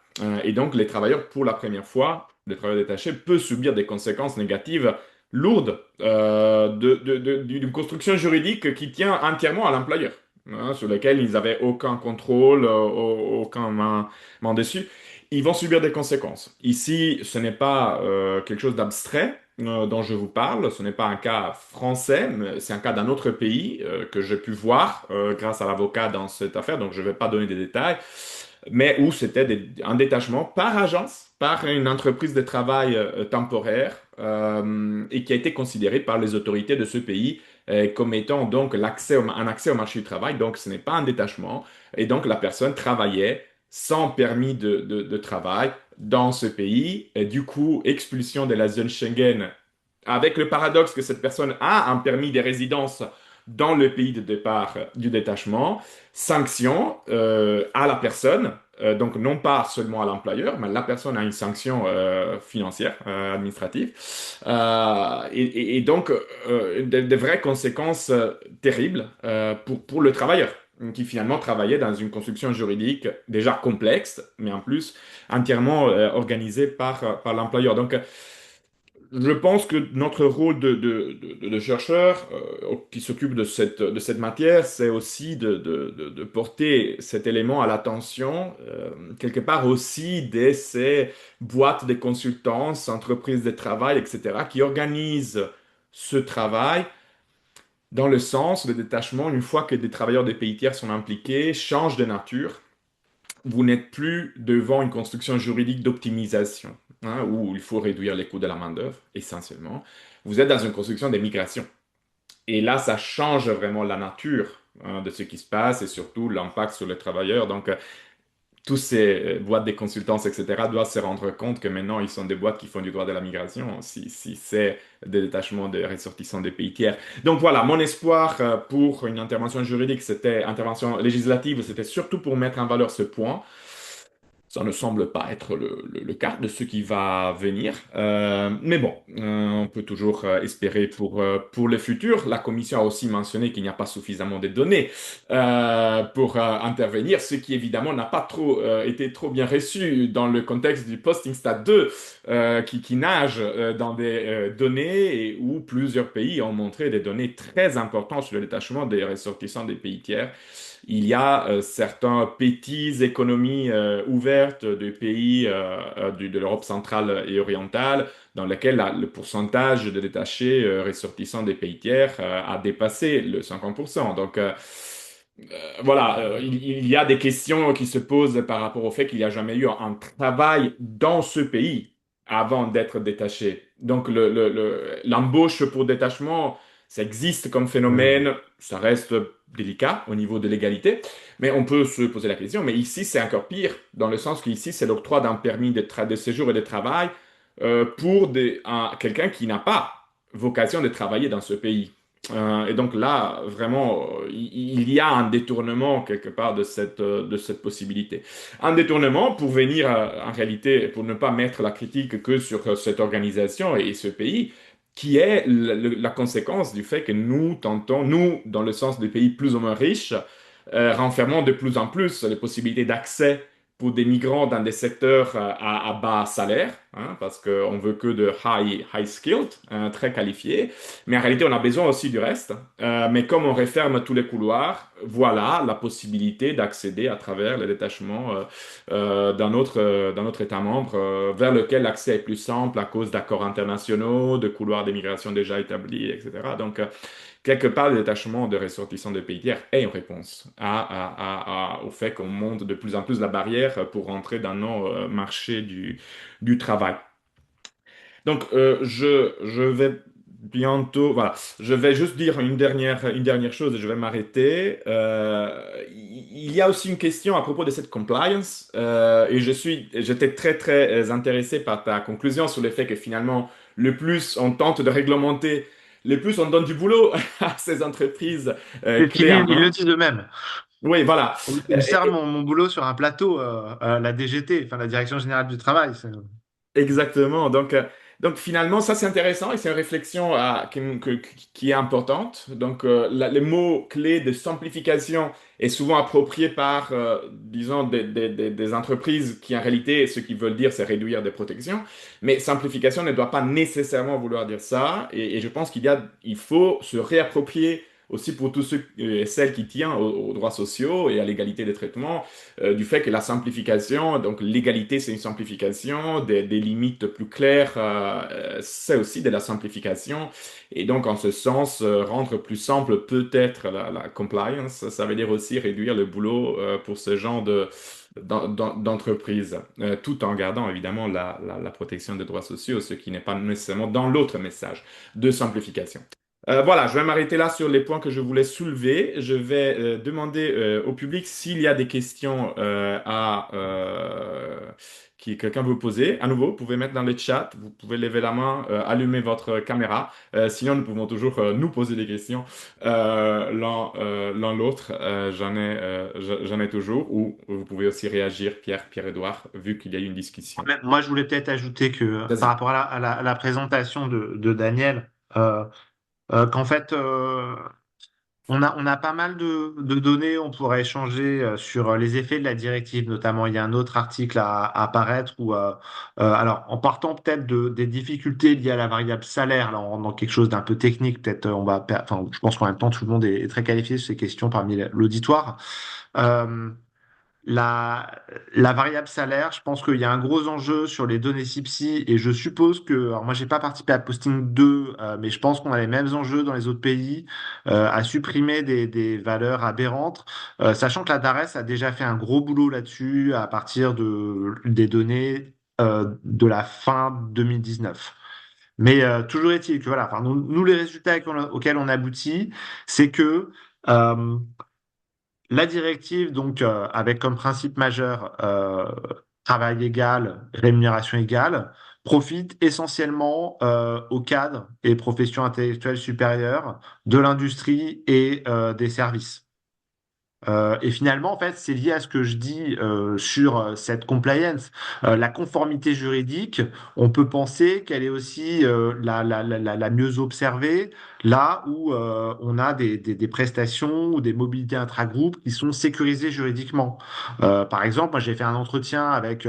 Et donc, les travailleurs, pour la première fois, les travailleurs détachés peuvent subir des conséquences négatives lourdes d'une construction juridique qui tient entièrement à l'employeur, hein, sur lequel ils n'avaient aucun contrôle, aucun main dessus. Ils vont subir des conséquences. Ici, ce n'est pas quelque chose d'abstrait dont je vous parle, ce n'est pas un cas français, mais c'est un cas d'un autre pays que j'ai pu voir grâce à l'avocat dans cette affaire, donc je ne vais pas donner des détails, mais où c'était un détachement par agence, par une entreprise de travail temporaire, et qui a été considéré par les autorités de ce pays comme étant donc un accès au marché du travail. Donc ce n'est pas un détachement, et donc la personne travaillait sans permis de travail dans ce pays, et du coup expulsion de la zone Schengen, avec le paradoxe que cette personne a un permis de résidence dans le pays de départ du détachement, sanction à la personne, donc non pas seulement à l'employeur, mais la personne a une sanction financière, administrative, et donc de vraies conséquences terribles pour le travailleur, qui finalement travaillait dans une construction juridique déjà complexe, mais en plus entièrement organisée par l'employeur. Donc, je pense que notre rôle de chercheur qui s'occupe de cette matière, c'est aussi de porter cet élément à l'attention, quelque part aussi de ces boîtes de consultance, entreprises de travail, etc., qui organisent ce travail dans le sens, le détachement, une fois que des travailleurs des pays tiers sont impliqués, change de nature. Vous n'êtes plus devant une construction juridique d'optimisation, hein, où il faut réduire les coûts de la main-d'œuvre, essentiellement. Vous êtes dans une construction des migrations. Et là, ça change vraiment la nature, hein, de ce qui se passe et surtout l'impact sur les travailleurs. Donc, tous ces boîtes de consultance, etc., doivent se rendre compte que maintenant, ils sont des boîtes qui font du droit de la migration, si c'est des détachements de ressortissants des pays tiers. Donc voilà, mon espoir pour une intervention juridique, intervention législative, c'était surtout pour mettre en valeur ce point. Ça ne semble pas être le cas de ce qui va venir. Mais bon, on peut toujours espérer pour le futur. La Commission a aussi mentionné qu'il n'y a pas suffisamment de données pour intervenir, ce qui évidemment n'a pas trop été trop bien reçu dans le contexte du Posting Stat 2, qui nage dans des données et où plusieurs pays ont montré des données très importantes sur le détachement des ressortissants des pays tiers. Il y a certains petites économies ouvertes de pays de l'Europe centrale et orientale dans lesquels le pourcentage de détachés ressortissants des pays tiers a dépassé le 50%. Donc voilà, il y a des questions qui se posent par rapport au fait qu'il n'y a jamais eu un travail dans ce pays avant d'être détaché. Donc l'embauche pour détachement, ça existe comme Mm. phénomène, ça reste délicat au niveau de l'égalité, mais on peut se poser la question. Mais ici, c'est encore pire, dans le sens qu'ici, c'est l'octroi d'un permis de séjour et de travail pour quelqu'un qui n'a pas vocation de travailler dans ce pays. Et donc là, vraiment, il y a un détournement quelque part de cette possibilité. Un détournement pour venir, en réalité, pour ne pas mettre la critique que sur cette organisation et ce pays, qui est la conséquence du fait que nous tentons, nous, dans le sens des pays plus ou moins riches, renfermons de plus en plus les possibilités d'accès pour des migrants dans des secteurs à bas salaire, hein, parce qu'on veut que de high skilled, très qualifiés. Mais en réalité, on a besoin aussi du reste. Mais comme on referme tous les couloirs, voilà la possibilité d'accéder à travers le détachement d'un autre État membre vers lequel l'accès est plus simple à cause d'accords internationaux, de couloirs d'immigration déjà établis, etc. Donc, quelque part, le détachement de ressortissants de pays tiers est une réponse au fait qu'on monte de plus en plus la barrière pour rentrer dans nos marchés du travail. Donc, je vais bientôt, voilà, je vais juste dire une dernière chose et je vais m'arrêter. Il y a aussi une question à propos de cette compliance et j'étais très, très intéressé par ta conclusion sur le fait que finalement, le plus on tente de réglementer, le plus on donne du boulot à ces entreprises C'est ce clés en ils le main. disent eux-mêmes. Oui, voilà. On me sert mon boulot sur un plateau à la DGT, enfin la Direction Générale du Travail. Exactement. Donc finalement, ça c'est intéressant et c'est une réflexion qui est importante. Donc les mots clés de simplification est souvent approprié par, disons, des entreprises qui en réalité, ce qu'ils veulent dire, c'est réduire des protections. Mais simplification ne doit pas nécessairement vouloir dire ça. Et je pense il faut se réapproprier aussi pour tous ceux et celles qui tiennent aux droits sociaux et à l'égalité des traitements du fait que la simplification, donc l'égalité c'est une simplification, des limites plus claires, c'est aussi de la simplification. Et donc en ce sens, rendre plus simple peut-être la compliance, ça veut dire aussi réduire le boulot pour ce genre d'entreprise, tout en gardant évidemment la protection des droits sociaux, ce qui n'est pas nécessairement dans l'autre message de simplification. Voilà, je vais m'arrêter là sur les points que je voulais soulever. Je vais demander au public s'il y a des questions que quelqu'un veut poser. À nouveau, vous pouvez mettre dans le chat, vous pouvez lever la main, allumer votre caméra. Sinon, nous pouvons toujours nous poser des questions l'un l'autre. J'en ai toujours. Ou vous pouvez aussi réagir, Pierre-Édouard, vu qu'il y a eu une discussion. Moi, je voulais peut-être ajouter que par Vas-y. rapport à la présentation de Daniel, qu'en fait, on a pas mal de données, on pourrait échanger sur les effets de la directive, notamment il y a un autre article à apparaître où, alors en partant peut-être des difficultés liées à la variable salaire, là on rentre dans quelque chose d'un peu technique, peut-être enfin je pense qu'en même temps tout le monde est très qualifié sur ces questions parmi l'auditoire. Euh, la variable salaire, je pense qu'il y a un gros enjeu sur les données SIPSI et je suppose que, alors moi j'ai pas participé à Posting 2, mais je pense qu'on a les mêmes enjeux dans les autres pays à supprimer des valeurs aberrantes, sachant que la DARES a déjà fait un gros boulot là-dessus à partir des données de la fin 2019. Mais toujours est-il que voilà, enfin, nous les résultats auxquels on aboutit, c'est que euh, la directive, donc, avec comme principe majeur travail égal, rémunération égale, profite essentiellement aux cadres et professions intellectuelles supérieures de l'industrie et des services. Et finalement, en fait, c'est lié à ce que je dis sur cette compliance. La conformité juridique, on peut penser qu'elle est aussi la mieux observée là où on a des prestations ou des mobilités intragroupes qui sont sécurisées juridiquement. Par exemple, moi, j'ai fait un entretien avec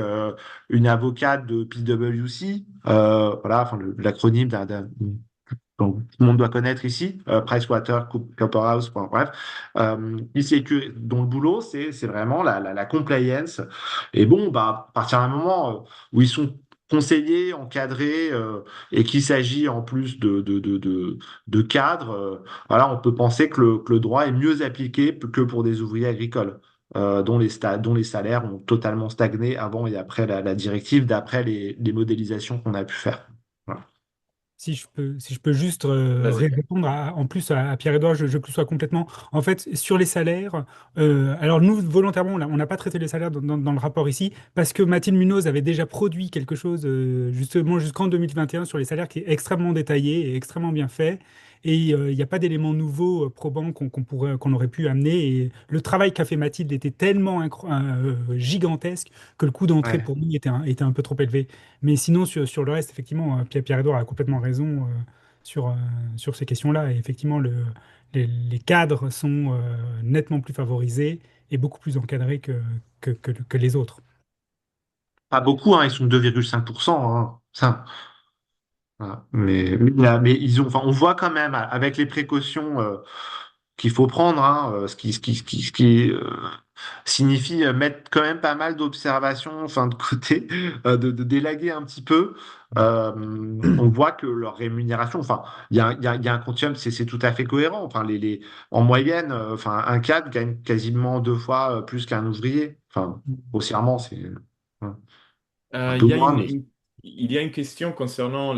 une avocate de PwC, voilà, enfin, l'acronyme donc, tout le monde doit connaître ici, PricewaterhouseCoopers, bon, bref, dont le boulot, c'est vraiment la compliance. Et bon, bah, à partir d'un moment où ils sont conseillés, encadrés, et qu'il s'agit en plus de cadres, voilà, on peut penser que le droit est mieux appliqué que pour des ouvriers agricoles. Dont les salaires ont totalement stagné avant et après la directive, d'après les modélisations qu'on a pu faire. Voilà. Si je peux juste Vas-y. répondre en plus à Pierre-Edouard, je sois complètement. En fait, sur les salaires, alors nous, volontairement, on n'a pas traité les salaires dans le rapport ici, parce que Mathilde Munoz avait déjà produit quelque chose, justement, jusqu'en 2021 sur les salaires qui est extrêmement détaillé et extrêmement bien fait. et il n'y a pas d'éléments nouveaux probants qu'on aurait pu amener. Et le travail qu'a fait Mathilde était tellement gigantesque que le coût d'entrée Ouais. pour nous était un peu trop élevé. Mais sinon, sur le reste, effectivement, Pierre-Édouard a complètement raison sur, euh, sur ces questions-là. Et effectivement, les cadres sont nettement plus favorisés et beaucoup plus encadrés que les autres. Pas beaucoup, hein, ils sont 2,5%. Hein. Voilà. Mais ils ont, enfin, on voit quand même, avec les précautions qu'il faut prendre, hein, ce qui signifie mettre quand même pas mal d'observations, enfin, de côté, de délaguer un petit peu. On voit que leur rémunération, enfin, il y a un continuum, c'est tout à fait cohérent. Enfin, en moyenne, enfin, un cadre gagne quasiment 2 fois plus qu'un ouvrier. Enfin, grossièrement, c'est un peu Il y a moins, mais il y a une question concernant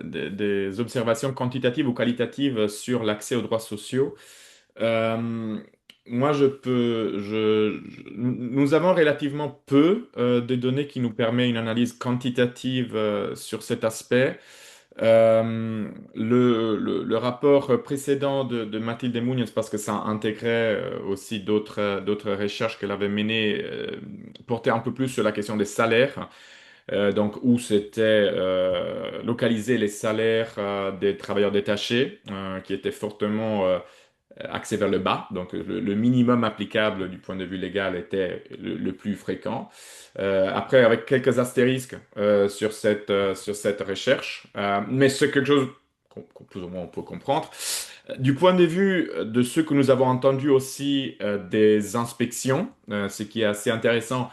des observations quantitatives ou qualitatives sur l'accès aux droits sociaux. Euh, Moi, nous avons relativement peu de données qui nous permettent une analyse quantitative sur cet aspect. Le rapport précédent de Mathilde Muñoz, parce que ça intégrait aussi d'autres recherches qu'elle avait menées, portait un peu plus sur la question des salaires. Donc où c'était localiser les salaires des travailleurs détachés, qui étaient fortement axés vers le bas. Donc le minimum applicable du point de vue légal était le plus fréquent. Après, avec quelques astérisques sur cette recherche, mais c'est quelque chose qu'on plus ou moins on peut comprendre. Du point de vue de ce que nous avons entendu aussi des inspections, ce qui est assez intéressant,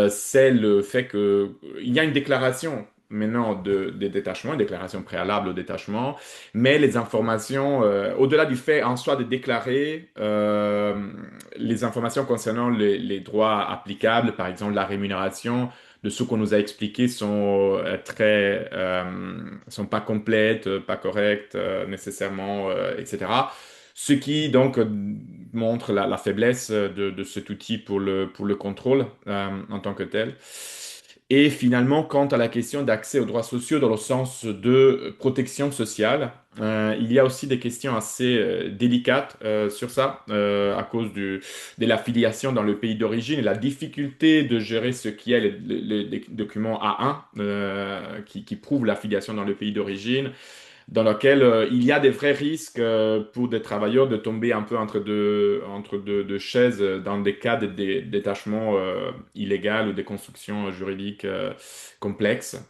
c'est le fait qu'il y a une déclaration maintenant de détachement, une déclaration préalable au détachement, mais les informations, au-delà du fait en soi de déclarer les informations concernant les droits applicables, par exemple la rémunération, de ce qu'on nous a expliqué sont sont pas complètes, pas correctes nécessairement, etc. Ce qui donc montre la faiblesse de cet outil pour le contrôle en tant que tel. Et finalement, quant à la question d'accès aux droits sociaux dans le sens de protection sociale, il y a aussi des questions assez délicates sur ça, à cause de la filiation dans le pays d'origine et la difficulté de gérer ce qui est les documents A1 qui prouvent la filiation dans le pays d'origine, dans lequel il y a des vrais risques pour des travailleurs de tomber un peu entre deux chaises dans des cas de détachement illégal ou des constructions juridiques complexes,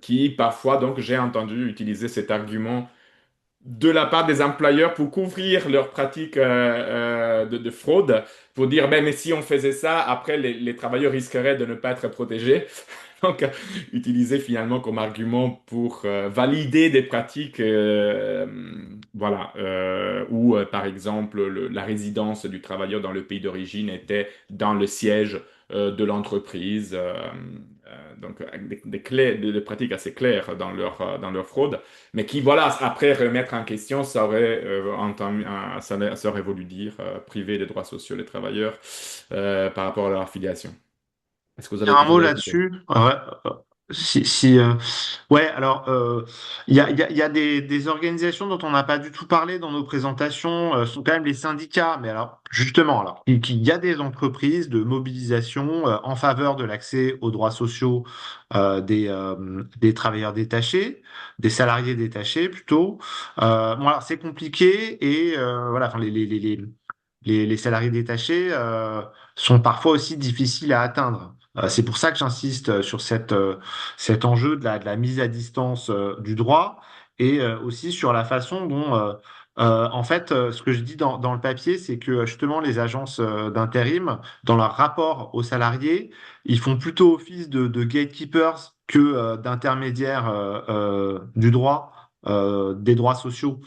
qui parfois, donc, j'ai entendu utiliser cet argument de la part des employeurs pour couvrir leurs pratiques de fraude, pour dire, ben, mais si on faisait ça, après, les travailleurs risqueraient de ne pas être protégés. Donc, utilisé finalement comme argument pour valider des pratiques, voilà, où par exemple la résidence du travailleur dans le pays d'origine était dans le siège de l'entreprise, donc avec des pratiques assez claires dans leur fraude, mais qui, voilà, après remettre en question, ça aurait, ça aurait voulu dire priver des droits sociaux les travailleurs par rapport à leur affiliation. Est-ce que vous avez dire un quelque chose mot à ajouter? là-dessus. Ouais, euh, ouais, alors il y a des organisations dont on n'a pas du tout parlé dans nos présentations, sont quand même les syndicats. Mais alors justement, alors il y a des entreprises de mobilisation en faveur de l'accès aux droits sociaux des travailleurs détachés, des salariés détachés plutôt. Bon, alors c'est compliqué et voilà, enfin les salariés détachés sont parfois aussi difficiles à atteindre. C'est pour ça que j'insiste sur cet enjeu de la mise à distance du droit et aussi sur la façon dont, en fait, ce que je dis dans le papier, c'est que justement les agences d'intérim, dans leur rapport aux salariés, ils font plutôt office de gatekeepers que d'intermédiaires du droit, des droits sociaux.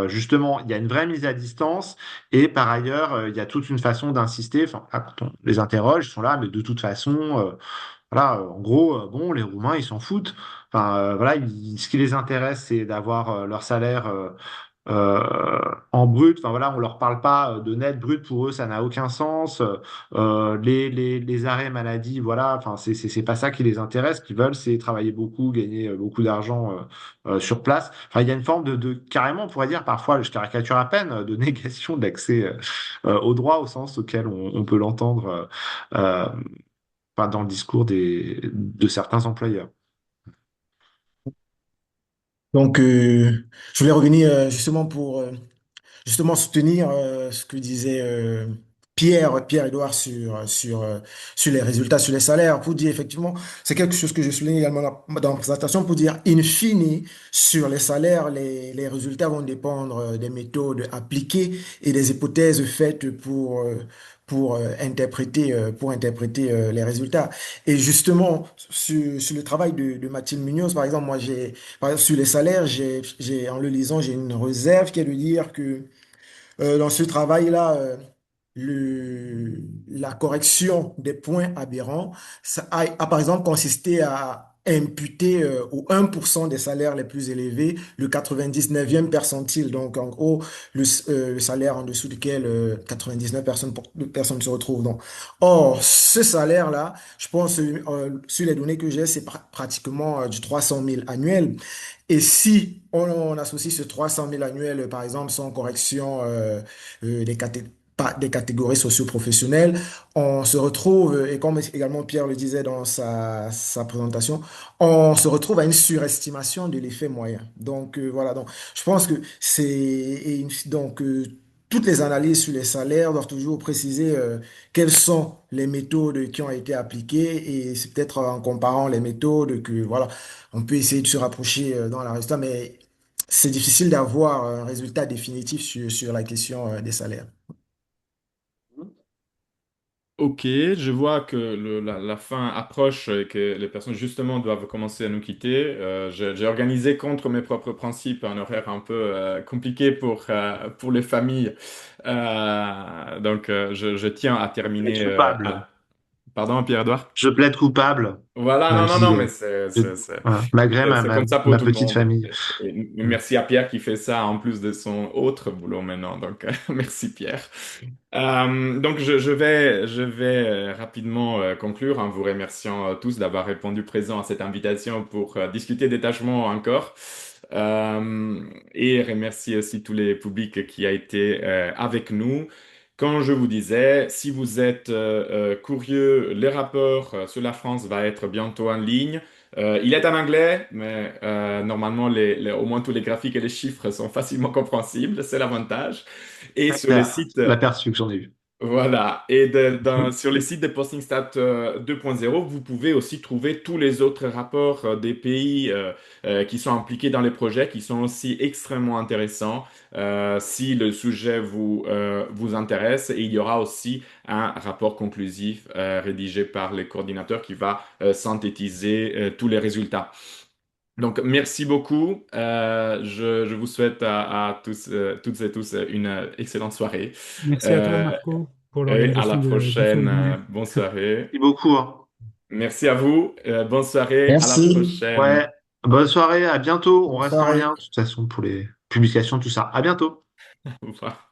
Justement, il y a une vraie mise à distance et par ailleurs, il y a toute une façon d'insister. Enfin, là, quand on les interroge, ils sont là, mais de toute façon, voilà, en gros, bon, les Roumains, ils s'en foutent. Enfin, voilà, ce qui les intéresse, c'est d'avoir leur salaire en brut. Enfin voilà, on leur parle pas de net brut, pour eux, ça n'a aucun sens. Les arrêts maladie, voilà, enfin c'est pas ça qui les intéresse. Ce qu'ils veulent, c'est travailler beaucoup, gagner beaucoup d'argent sur place. Enfin, il y a une forme carrément, on pourrait dire parfois, je caricature à peine, de négation de l'accès au droit au sens auquel on peut l'entendre enfin, dans le discours de certains employeurs. Donc, je voulais revenir justement pour justement soutenir ce que disait Pierre-Édouard sur les résultats, sur les salaires, pour dire effectivement, c'est quelque chose que je souligne également dans la présentation, pour dire, in fine, sur les salaires, les résultats vont dépendre des méthodes appliquées et des hypothèses faites pour interpréter les résultats. Et justement, sur le travail de Mathilde Munoz, par exemple, par exemple, sur les salaires, en le lisant, j'ai une réserve qui est de dire que dans ce travail-là, la correction des points aberrants a par exemple consisté à imputer au 1% des salaires les plus élevés le 99e percentile. Donc, en gros, le salaire en dessous duquel 99 personnes se retrouvent. Donc, or, ce salaire-là, je pense, sur les données que j'ai, c'est pratiquement du 300 000 annuels. Et si on associe ce 300 000 annuels, par exemple, sans correction des catégories socio-professionnelles, on se retrouve, et comme également Pierre le disait dans sa présentation, on se retrouve à une surestimation de l'effet moyen. Donc voilà, donc je pense que toutes les analyses sur les salaires doivent toujours préciser quelles sont les méthodes qui ont été appliquées et c'est peut-être en comparant les méthodes que voilà, on peut essayer de se rapprocher dans la résultat, mais c'est difficile d'avoir un résultat définitif sur la question des salaires. Ok, je vois que la fin approche et que les personnes justement doivent commencer à nous quitter. J'ai organisé contre mes propres principes un horaire un peu compliqué pour les familles. Je tiens à Je plaide terminer. coupable. Pardon, Pierre-Edouard? Je plaide coupable. Voilà, Ma non, non, vie, non, mais voilà, malgré c'est comme ça pour ma tout le petite monde. famille. Et Mm. merci à Pierre qui fait ça en plus de son autre boulot maintenant. Donc, merci Pierre. Je vais rapidement conclure en vous remerciant tous d'avoir répondu présent à cette invitation pour discuter des tâchements encore. Et remercier aussi tous les publics qui a été avec nous. Quand je vous disais, si vous êtes curieux, les rapports sur la France va être bientôt en ligne. Il est en anglais, mais normalement, au moins tous les graphiques et les chiffres sont facilement compréhensibles, c'est l'avantage. Et Très sur les clair. sites L'aperçu que j'en ai eu. voilà. Sur les sites de PostingStat 2.0, vous pouvez aussi trouver tous les autres rapports des pays qui sont impliqués dans les projets, qui sont aussi extrêmement intéressants si le sujet vous intéresse. Et il y aura aussi un rapport conclusif rédigé par les coordinateurs qui va synthétiser tous les résultats. Donc, merci beaucoup. Je vous souhaite à tous, toutes et tous une excellente soirée. Merci à toi, Euh, Marco, pour et à l'organisation la de ce prochaine. webinaire. Bonne soirée. Merci beaucoup, hein. Merci à vous. Bonne soirée. À la Merci. prochaine. Ouais. Bonne soirée, à bientôt. On Bonne reste en lien, soirée. de toute façon, pour les publications, tout ça. À bientôt. Au revoir.